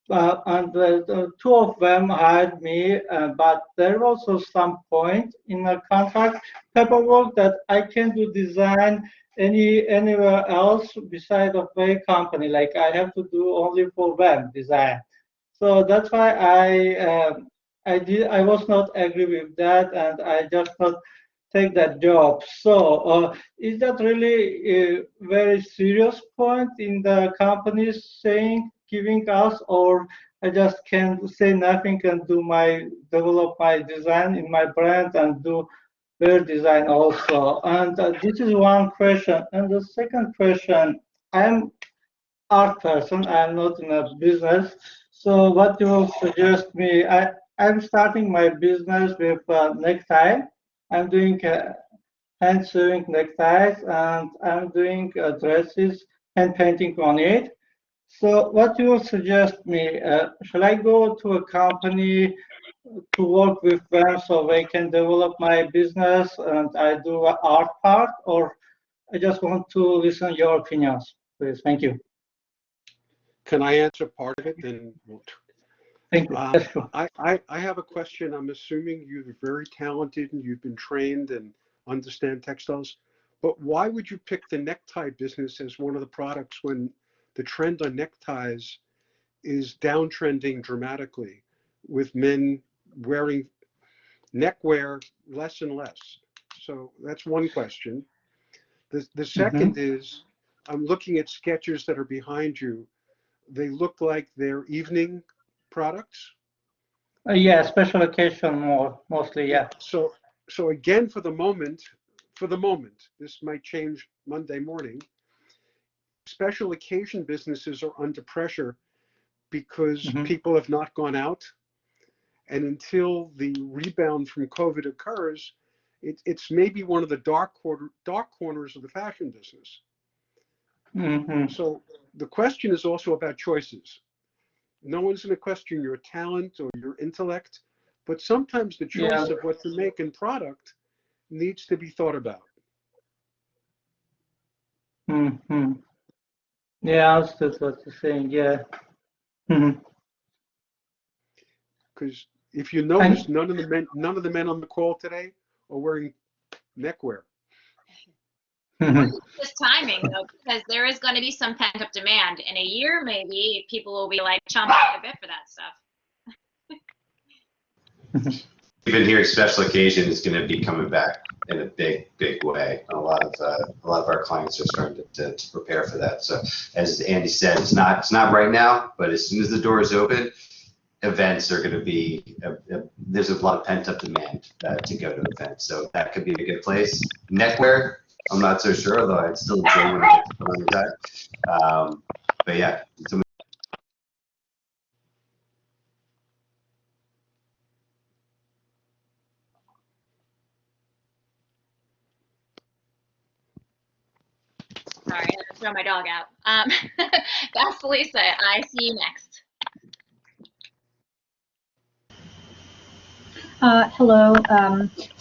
And the 2 of them hired me, but there was also some point in the contract paperwork that I can do design anywhere else beside of their company. Like I have to do only for them design. So that's why I was not agree with that, and I just not take that job. So is that really a very serious point in the companies saying giving us, or I just can say nothing and develop my design in my brand and do their design also? And this is one question. And the second question, I'm art person, I'm not in a business. So what you will suggest me? I'm starting my business with necktie. I'm doing hand sewing neckties, and I'm doing dresses and painting on it. So what you would suggest me? Shall I go to a company to work with them so they can develop my business and I do a art part, or I just want to listen to your opinions, please? Thank you.
Can I answer part of it? Then
Thank you. Yes, sure.
I have a question. I'm assuming you're very talented and you've been trained and understand textiles, but why would you pick the necktie business as one of the products when the trend on neckties is downtrending dramatically, with men wearing neckwear less and less? So that's one question. The second is, I'm looking at sketches that are behind you. They look like they're evening products.
Yeah, special occasion mostly, yeah.
So again, for the moment, this might change Monday morning. Special occasion businesses are under pressure because people have not gone out, and until the rebound from COVID occurs, it's maybe one of the dark corners of the fashion business. So the question is also about choices. No one's going to question your talent or your intellect, but sometimes the choice of what to make in product needs to be thought about.
Yeah, I understood what you're saying. Yeah.
Because if you notice, none of the men on the call today are wearing neckwear.
Just timing though, because there is going to be some pent up demand. In a year, maybe people will be like chomping at the bit for that stuff.
Even here, special occasion is going to be coming back in a big way. A lot of our clients are starting to prepare for that. So as Andy said, it's not right now, but as soon as the doors open, events are going to be. There's a lot of pent up demand to go to events, so that could be a good place. Neckwear, I'm not so sure, although I'd still enjoy when I get to put on the tie. But yeah,
Sorry, I'm gonna throw my dog out. Vasilisa, I see you next.
Hello.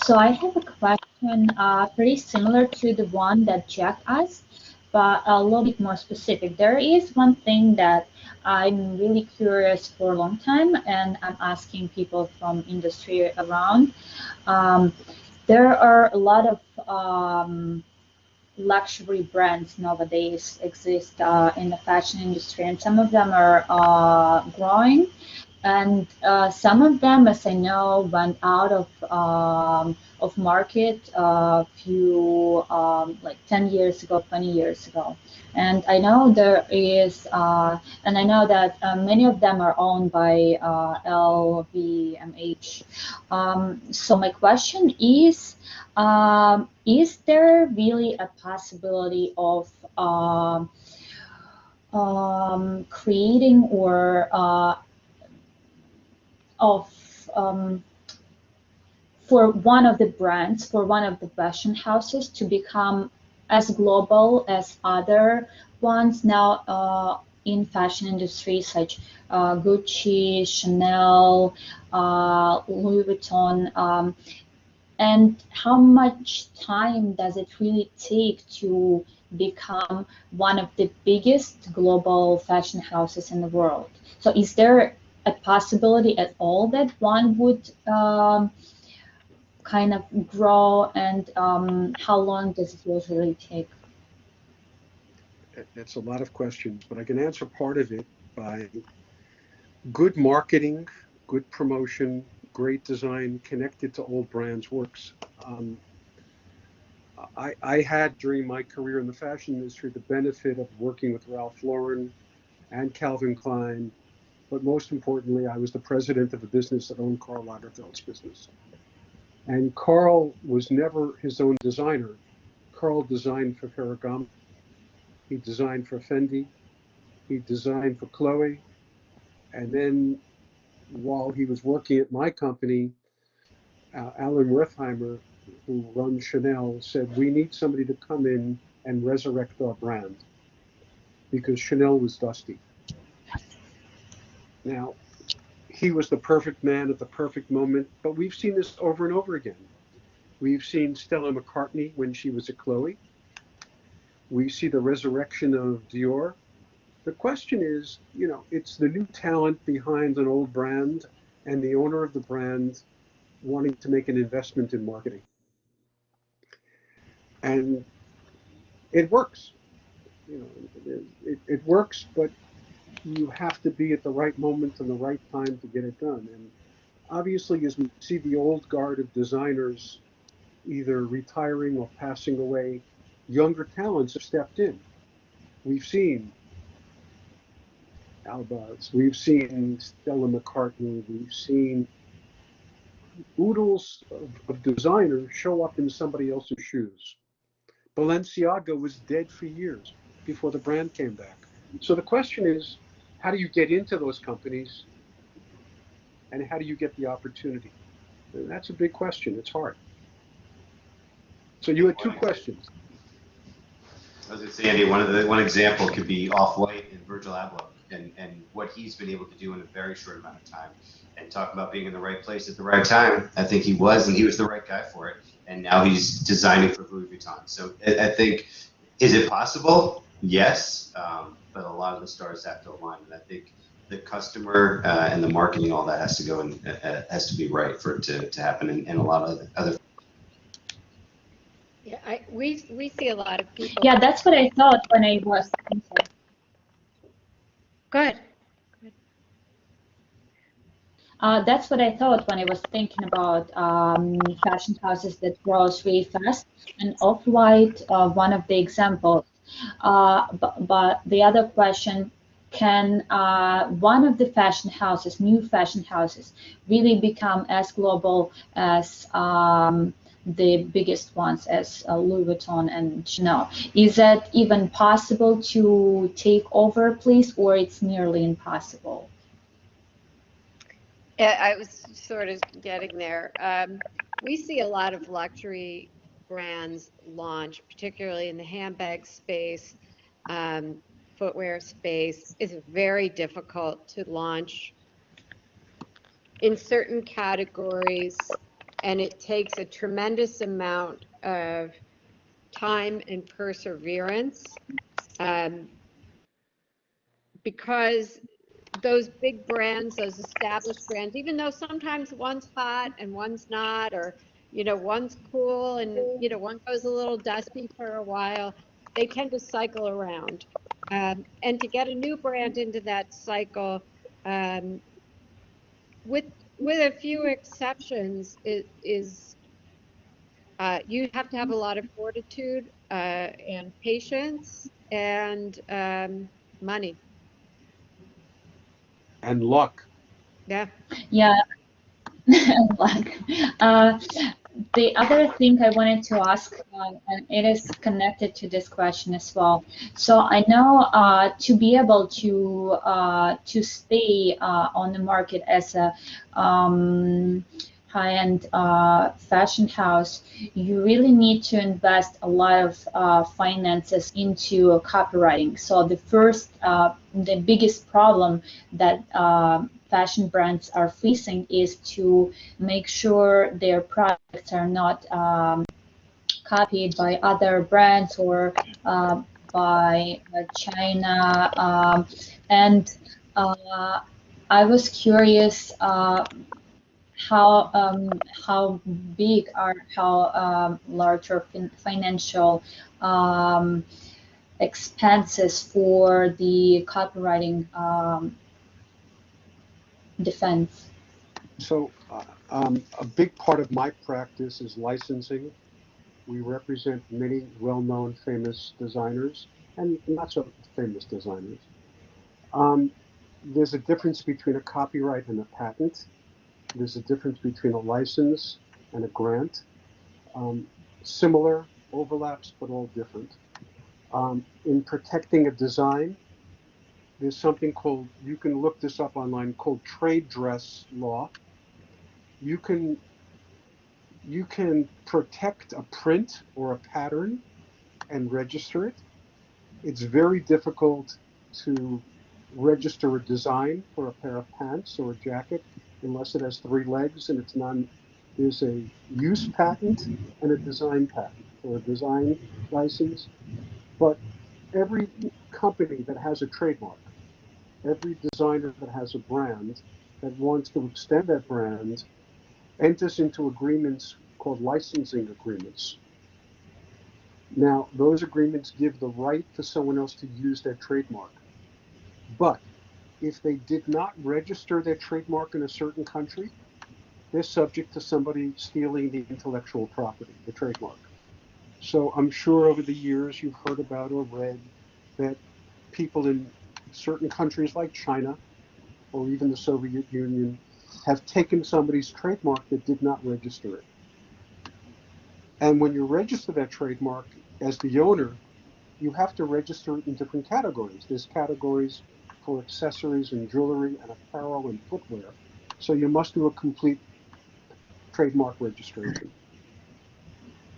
So I have a question pretty similar to the one that Jack asked, but a little bit more specific. There is one thing that I'm really curious for a long time, and I'm asking people from industry around. There are a lot of luxury brands nowadays exist in the fashion industry, and some of them are growing, and some of them, as I know, went out of market a few like 10 years ago, 20 years ago. And I know there is, and I know that many of them are owned by LVMH. So my question is there really a possibility of creating or for one of the brands, for one of the fashion houses to become as global as other ones now in fashion industries, such Gucci, Chanel, Louis Vuitton, and how much time does it really take to become one of the biggest global fashion houses in the world? So is there a possibility at all that one would kind of grow, and how long does it usually take?
It's a lot of questions, but I can answer part of it by good marketing, good promotion, great design connected to old brands works. I had, during my career in the fashion industry, the benefit of working with Ralph Lauren and Calvin Klein, but most importantly, I was the president of a business that owned Karl Lagerfeld's business. And Karl was never his own designer. Karl designed for Ferragamo. He designed for Fendi. He designed for Chloe. And then while he was working at my company, Alan Wertheimer, who runs Chanel, said, we need somebody to come in and resurrect our brand, because Chanel was dusty. Now, he was the perfect man at the perfect moment, but we've seen this over and over again. We've seen Stella McCartney when she was at Chloe. We see the resurrection of Dior. The question is, it's the new talent behind an old brand and the owner of the brand wanting to make an investment in marketing. And it works. It works, but you have to be at the right moment and the right time to get it done. And obviously, as we see the old guard of designers either retiring or passing away, younger talents have stepped in. We've seen Albaz, we've seen Stella McCartney, we've seen oodles of designers show up in somebody else's shoes. Balenciaga was dead for years before the brand came back. So the question is, how do you get into those companies and how do you get the opportunity? And that's a big question. It's hard. So you had two questions.
I was going to say, Andy, one example could be Off-White and Virgil Abloh and what he's been able to do in a very short amount of time. And talk about being in the right place at the right time. I think he was, and he was the right guy for it. And now he's designing for Louis Vuitton. So I think, is it possible? Yes, but a lot of the stars have to align. And I think the customer and the marketing, all that has to go and has to be right for it to happen. And a lot of other.
Yeah, we see a lot of people.
Yeah, that's what I thought when I was.
Go ahead.
That's what I thought when I was thinking about fashion houses that grows really fast, and Off-White, one of the examples. But the other question, can one of the fashion houses, new fashion houses, really become as global as the biggest ones, as Louis Vuitton and Chanel? Is that even possible to take over, please, or it's nearly impossible?
I was sort of getting there. We see a lot of luxury brands launch, particularly in the handbag space, footwear space. It's very difficult to launch in certain categories, and it takes a tremendous amount of time and perseverance because those big brands, those established brands, even though sometimes one's hot and one's not, or, one's cool and, one goes a little dusty for a while, they tend to cycle around. And to get a new brand into that cycle, with a few exceptions, is you have to have a lot of fortitude and patience and money.
And luck.
Yeah.
Yeah, luck. The other thing I wanted to ask, and it is connected to this question as well. So I know to be able to stay on the market as a high-end fashion house, you really need to invest a lot of finances into copywriting. So the biggest problem that fashion brands are facing is to make sure their products are not copied by other brands or by China. And I was curious how big are how large are financial expenses for the copywriting defense?
So a big part of my practice is licensing. We represent many well-known famous designers and not so famous designers. There's a difference between a copyright and a patent. There's a difference between a license and a grant. Similar overlaps, but all different. In protecting a design, there's something called, you can look this up online, called trade dress law. You can protect a print or a pattern and register it. It's very difficult to register a design for a pair of pants or a jacket unless it has 3 legs and it's non. There's a use patent and a design patent or a design license. But every company that has a trademark, every designer that has a brand that wants to extend that brand enters into agreements called licensing agreements. Now, those agreements give the right for someone else to use their trademark. But if they did not register their trademark in a certain country, they're subject to somebody stealing the intellectual property, the trademark. So I'm sure over the years you've heard about or read that people in certain countries like China or even the Soviet Union have taken somebody's trademark that did not register it. And when you register that trademark as the owner, you have to register it in different categories. There's categories for accessories and jewelry and apparel and footwear. So you must do a complete trademark registration.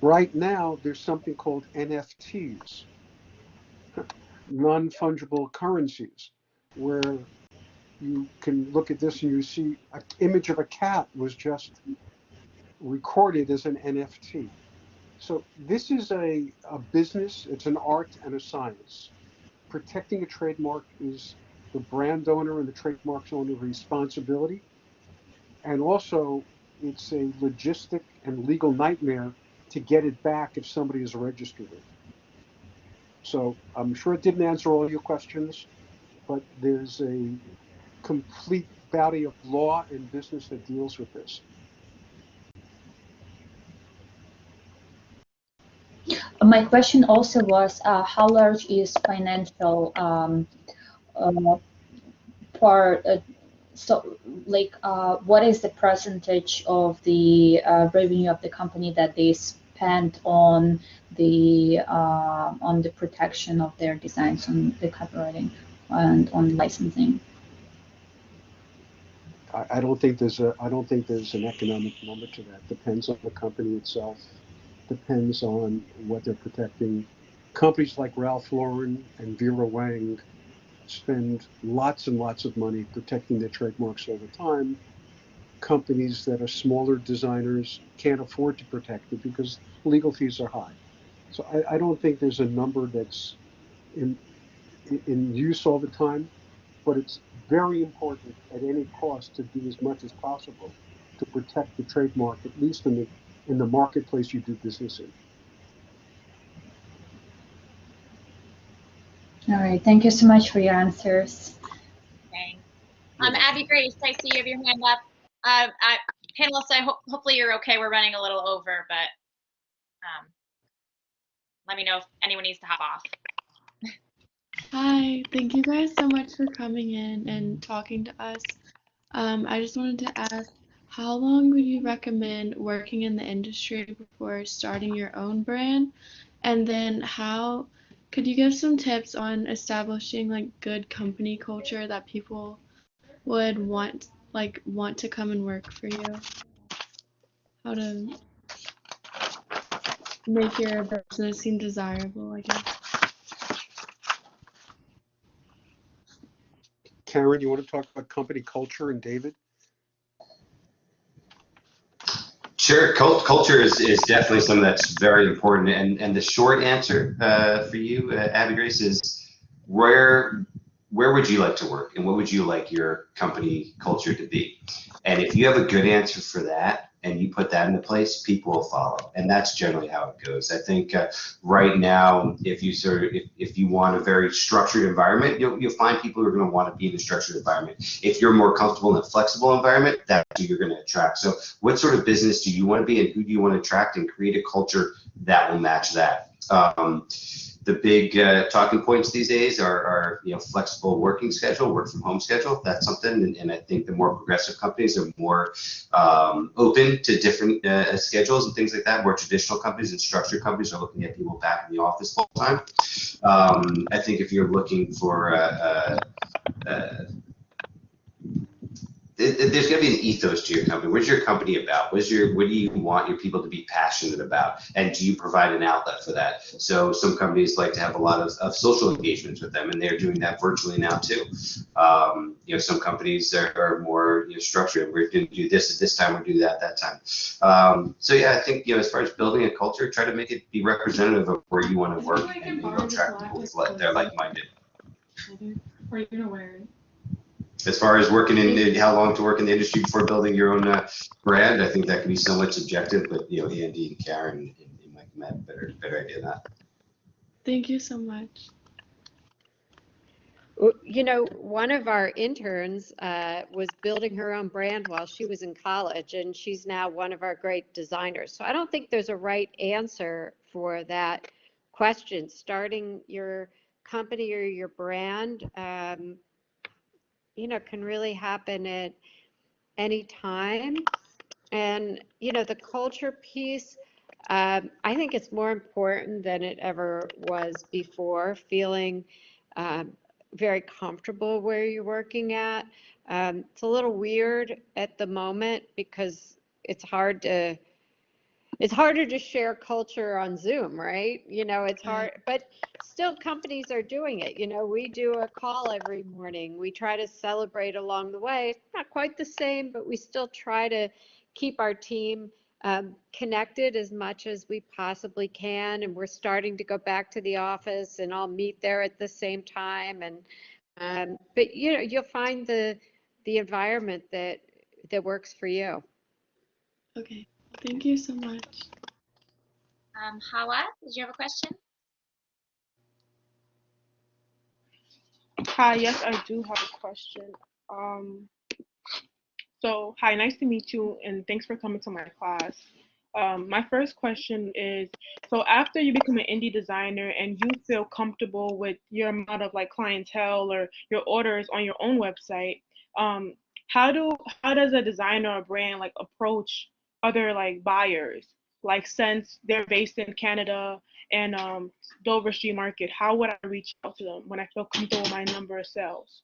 Right now, there's something called NFTs, non-fungible currencies, where you can look at this and you see an image of a cat was just recorded as an NFT. So this is a business, it's an art and a science. Protecting a trademark is the brand owner and the trademark's owner responsibility. And also, it's a logistic and legal nightmare to get it back if somebody has registered it. So I'm sure it didn't answer all your questions, but there's a complete body of law and business that deals with this.
My question also was, how large is financial part? So, like, what is the percentage of the revenue of the company that they spend on the protection of their designs, on the copywriting, and on licensing?
I don't think there's an economic number to that. Depends on the company itself. Depends on what they're protecting. Companies like Ralph Lauren and Vera Wang spend lots and lots of money protecting their trademarks all the time. Companies that are smaller designers can't afford to protect it because legal fees are high. So I don't think there's a number that's in use all the time, but it's very important at any cost to do as much as possible to protect the trademark, at least in the marketplace you do business in.
All right, thank you so much for your answers.
Okay. Abby Grace, I see you have your hand up. Panelists, hopefully you're okay. We're running a little over, but let me know if anyone needs to hop off.
Hi, thank you guys so much for coming in and talking to us. I just wanted to ask, how long would you recommend working in the industry before starting your own brand? And then could you give some tips on establishing like good company culture that people would want to come and work for you? How to make your business seem desirable, I guess.
Karen, you want to talk about company culture, and David?
Sure. Culture is definitely something that's very important. And the short answer for you, Abby Grace, is where would you like to work and what would you like your company culture to be? And if you have a good answer for that and you put that into place, people will follow. And that's generally how it goes. I think right now, if you want a very structured environment, you'll find people who are going to want to be in a structured environment. If you're more comfortable in a flexible environment, that's who you're going to attract. So what sort of business do you want to be and who do you want to attract, and create a culture that will match that? The big talking points these days are flexible working schedule, work from home schedule. That's something, and I think the more progressive companies are more open to different schedules and things like that. More traditional companies and structured companies are looking at people back in the office full time. I think if you're looking for there's going to be an ethos to your company. What's your company about? What do you want your people to be passionate about? And do you provide an outlet for that? So some companies like to have a lot of social engagements with them, and they're doing that virtually now too. Some companies are more structured. We're going to do this at this time, we'll do that time. So yeah, I think as far as building a culture, try to make it be representative of where you want to work and attract people that they're like-minded.
Are you gonna wear it?
As far as working in how long to work in the industry before building your own brand, I think that can be somewhat subjective. But Andy and Karen and Mike have a better idea than that.
Thank you so much.
One of our interns was building her own brand while she was in college, and she's now one of our great designers. So I don't think there's a right answer for that question. Starting your company or your brand, can really happen at any time. And, the culture piece, I think it's more important than it ever was before, feeling very comfortable where you're working at. It's a little weird at the moment because it's harder to share culture on Zoom, right? It's hard, but still companies are doing it. We do a call every morning. We try to celebrate along the way. It's not quite the same, but we still try to keep our team connected as much as we possibly can. And we're starting to go back to the office and all meet there at the same time. But you'll find the environment that works for you.
Okay, thank you so much.
Hawa, did you have a question?
Hi, yes, I do have a question. So, hi, nice to meet you, and thanks for coming to my class. My first question is, so after you become an indie designer and you feel comfortable with your amount of clientele or your orders on your own website, how does a designer or brand approach other buyers? Since they're based in Canada and Dover Street Market, how would I reach out to them when I feel comfortable with my number of sales?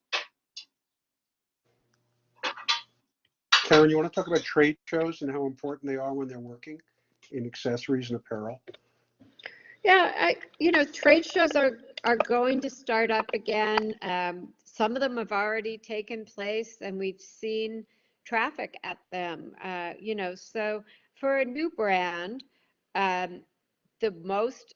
Karen, you want to talk about trade shows and how important they are when they're working in accessories and apparel?
Yeah, trade shows are going to start up again. Some of them have already taken place, and we've seen traffic at them. So for a new brand, the most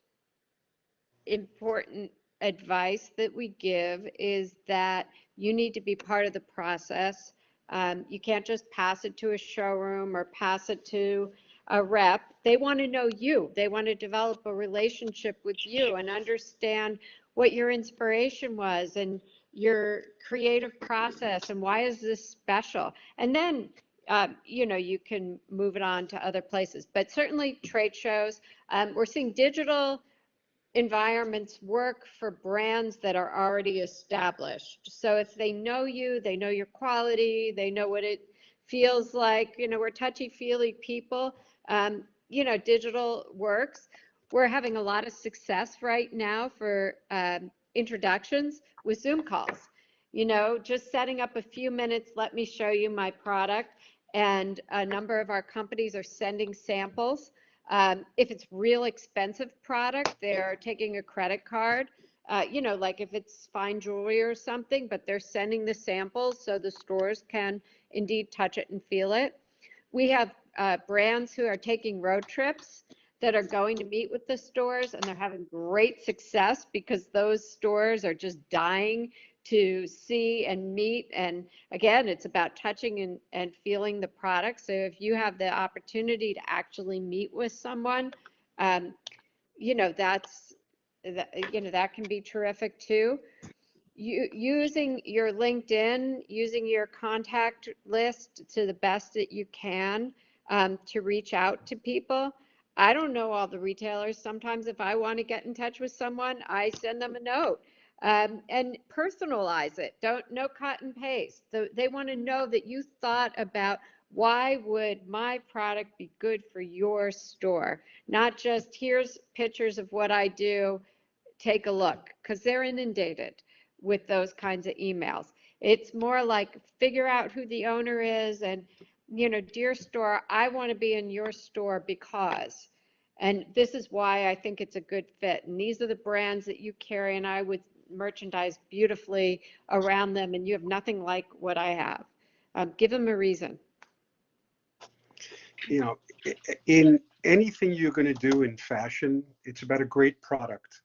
important advice that we give is that you need to be part of the process. You can't just pass it to a showroom or pass it to a rep. They want to know you. They want to develop a relationship with you and understand what your inspiration was and your creative process and why is this special. And then, you can move it on to other places. But certainly trade shows. We're seeing digital environments work for brands that are already established. So if they know you, they know your quality, they know what it feels like. We're touchy-feely people. Digital works. We're having a lot of success right now for introductions with Zoom calls. Just setting up a few minutes, let me show you my product. And a number of our companies are sending samples. If it's real expensive product, they're taking a credit card, if it's fine jewelry or something, but they're sending the samples so the stores can indeed touch it and feel it. We have brands who are taking road trips that are going to meet with the stores, and they're having great success because those stores are just dying to see and meet. And again, it's about touching and feeling the product. So if you have the opportunity to actually meet with someone, that can be terrific too. Using your LinkedIn, using your contact list to the best that you can to reach out to people. I don't know all the retailers. Sometimes if I want to get in touch with someone, I send them a note. And personalize it. No cut and paste. They want to know that you thought about why would my product be good for your store, not just here's pictures of what I do, take a look, because they're inundated with those kinds of emails. It's more like figure out who the owner is and, dear store, I want to be in your store because, and this is why I think it's a good fit. And these are the brands that you carry, and I would merchandise beautifully around them, and you have nothing like what I have. Give them a reason.
In anything you're going to do in fashion, it's about a great product.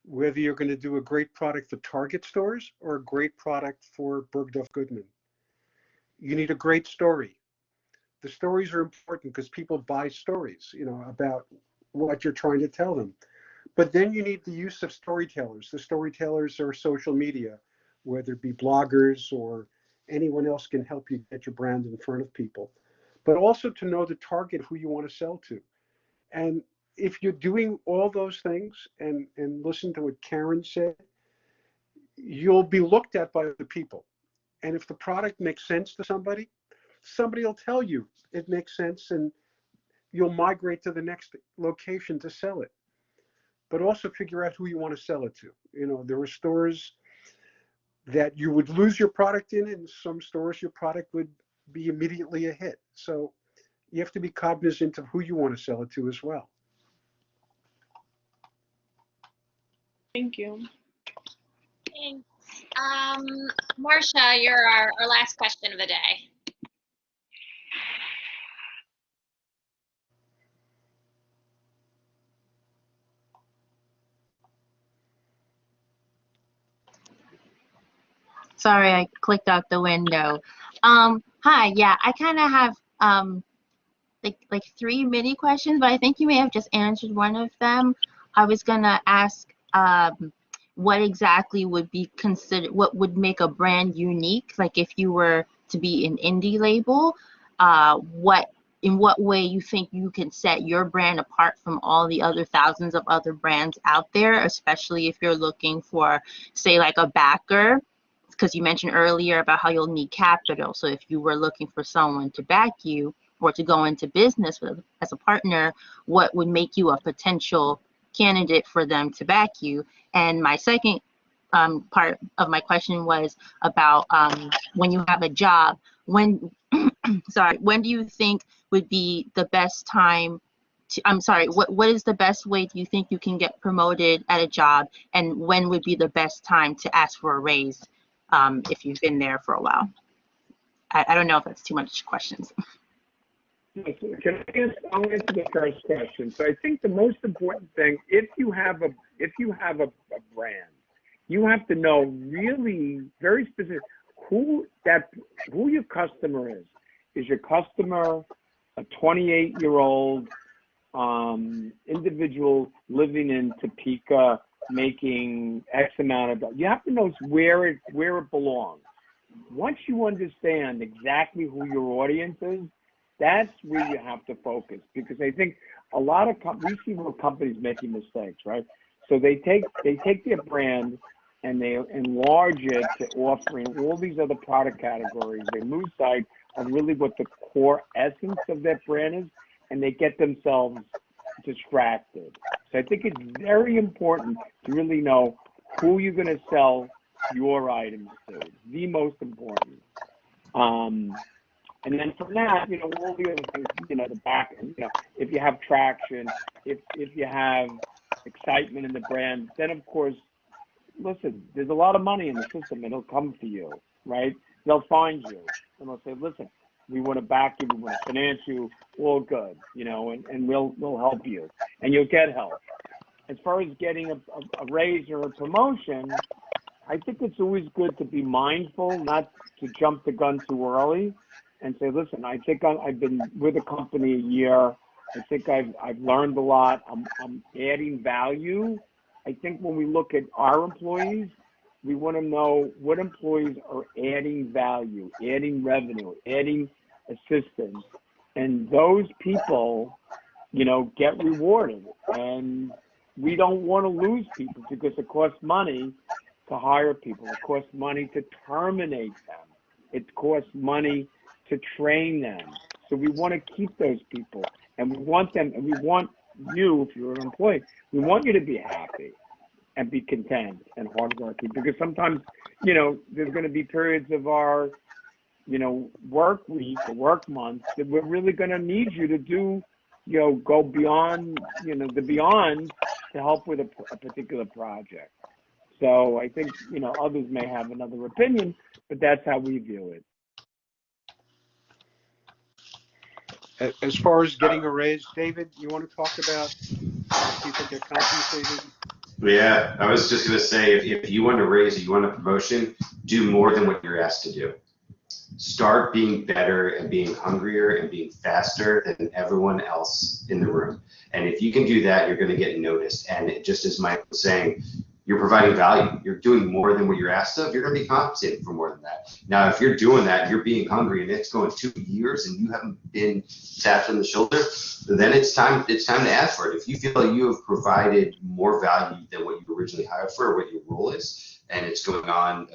Whether you're going to do a great product for Target stores or a great product for Bergdorf Goodman, you need a great story. The stories are important because people buy stories, about what you're trying to tell them. But then you need the use of storytellers. The storytellers are social media, whether it be bloggers or anyone else can help you get your brand in front of people. But also to know the target who you want to sell to. And if you're doing all those things and listen to what Karen said, you'll be looked at by the people. And if the product makes sense to somebody will tell you it makes sense and you'll migrate to the next location to sell it. But also figure out who you want to sell it to. There are stores that you would lose your product in, and some stores your product would be immediately a hit. So you have to be cognizant of who you want to sell it to as well.
Thank you.
Thanks. Marcia, you're our last question of the day.
Sorry, I clicked out the window. Hi, yeah, I kind of have like 3 mini questions, but I think you may have just answered one of them. I was gonna ask what exactly would be considered, what would make a brand unique? Like if you were to be an indie label, in what way you think you can set your brand apart from all the other thousands of other brands out there, especially if you're looking for, say, like a backer, because you mentioned earlier about how you'll need capital. So if you were looking for someone to back you or to go into business with as a partner, what would make you a potential candidate for them to back you? And my second part of my question was about when you have a job, when when do you think would be the best time to, what is the best way do you think you can get promoted at a job, and when would be the best time to ask for a raise if you've been there for a while? I don't know if that's too much questions.
I'll answer the first question. So I think the most important thing, if you have a brand, you have to know really very specific who your customer is. Is your customer a 28-year-old individual living in Topeka making X amount of? You have to know where it belongs. Once you understand exactly who your audience is, that's where you have to focus, because I think a lot of we see more companies making mistakes, right? So they take their brand and they enlarge it to offering all these other product categories. They lose sight of really what the core essence of that brand is, and they get themselves distracted. So I think it's very important to really know who you're going to sell your items to. The most important. And then from that, all the other things, the back end, if you have traction, if you have excitement in the brand, then of course, listen, there's a lot of money in the system. It'll come to you, right? They'll find you and they'll say, listen, we want to back you, we want to finance you, all good, and we'll help you, and you'll get help. As far as getting a raise or a promotion, I think it's always good to be mindful, not to jump the gun too early, and say, listen, I think I've been with the company a year. I think I've learned a lot. I'm adding value. I think when we look at our employees, we want to know what employees are adding value, adding revenue, adding assistance, and those people, get rewarded. And we don't want to lose people because it costs money to hire people. It costs money to terminate them. It costs money to train them. So we want to keep those people, and we want them, and we want you, if you're an employee, we want you to be happy. and be content and hardworking. Because sometimes, you know, there's going to be periods of our, you know, work week or work month that we're really going to need you to do, you know, go beyond, you know, the beyond to help with a particular project. So I think, you know, others may have another opinion, but that's how we view it.
As far as getting a raise, David, you want to talk about how people get compensated?
Yeah, I was just going to say, if you want a raise or you want a promotion, do more than what you're asked to do. Start being better and being hungrier and being faster than everyone else in the room. And if you can do that, you're going to get noticed. And just as Mike was saying, you're providing value. You're doing more than what you're asked of. You're going to be compensated for more than that. Now, if you're doing that, you're being hungry, and it's going 2 years, and you haven't been tapped on the shoulder, then it's time to ask for it. If you feel you have provided more value than what you originally hired for, or what your role is, and it's going on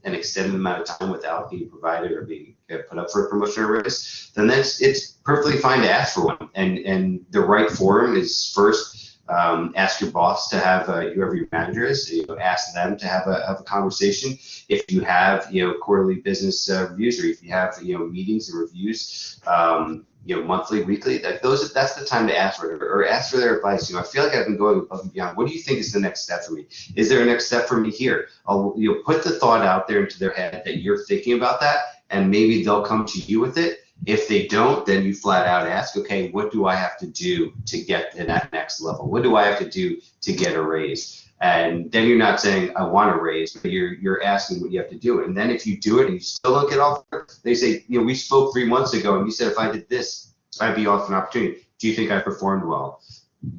an extended amount of time without being provided or being put up for a promotion or raise, then it's perfectly fine to ask for one. And the right forum is first. Ask your boss to have whoever your manager is. You know, ask them to have a conversation. If you have quarterly business reviews, or if you have meetings and reviews, monthly, weekly, that's the time to ask for it, or ask for their advice. I feel like I've been going above and beyond. What do you think is the next step for me? Is there a next step for me here? I'll put the thought out there into their head that you're thinking about that, and maybe they'll come to you with it. If they don't, then you flat out ask, okay, what do I have to do to get to that next level? What do I have to do to get a raise? And then you're not saying, I want a raise, but you're asking what you have to do. And then if you do it and you still don't get offered, they say, we spoke 3 months ago and you said if I did this, I'd be off an opportunity. Do you think I performed well?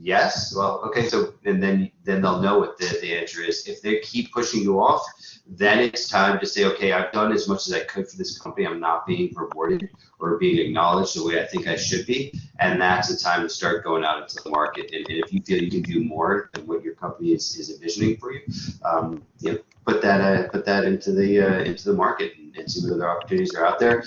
Yes. Well, okay. So, and then they'll know what the answer is. If they keep pushing you off, then it's time to say, okay, I've done as much as I could for this company. I'm not being rewarded or being acknowledged the way I think I should be. And that's the time to start going out into the market. And if you feel you can do more than what your company is envisioning for you, put that into the market and see what other opportunities are out there.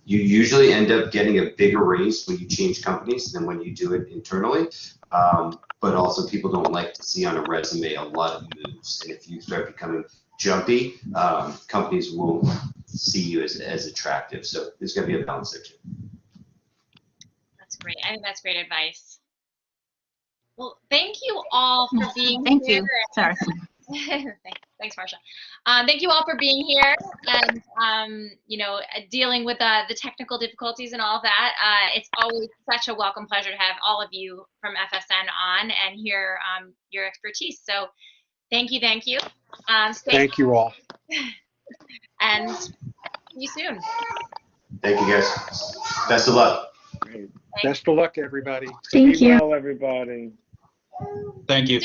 You usually end up getting a bigger raise when you change companies than when you do it internally. But also people don't like to see on a resume a lot of moves. And if you start becoming jumpy, companies won't see you as attractive. So there's going to be a balance there too.
That's great. I think that's great advice. Well, thank you all for being
Thank
here.
you. Sorry.
Thanks, Marsha. Thank you all for being here and, dealing with the technical difficulties and all of that. It's always such a welcome pleasure to have all of you from FSN on and hear your expertise. So thank you. Thank
you all.
And see you soon.
Thank you, guys. Best of luck.
Great.
Best of luck, everybody.
Be well, everybody.
Thank you.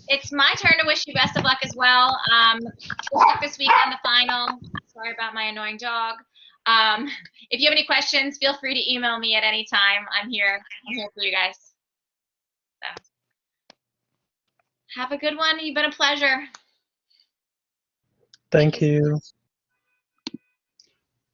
It's my turn to wish you best of luck as well. Good luck this week on the final. Sorry about my annoying dog. If you have any questions, feel free to email me at any time. I'm here for you guys. So, have a good one. You've been a pleasure.
Thank you.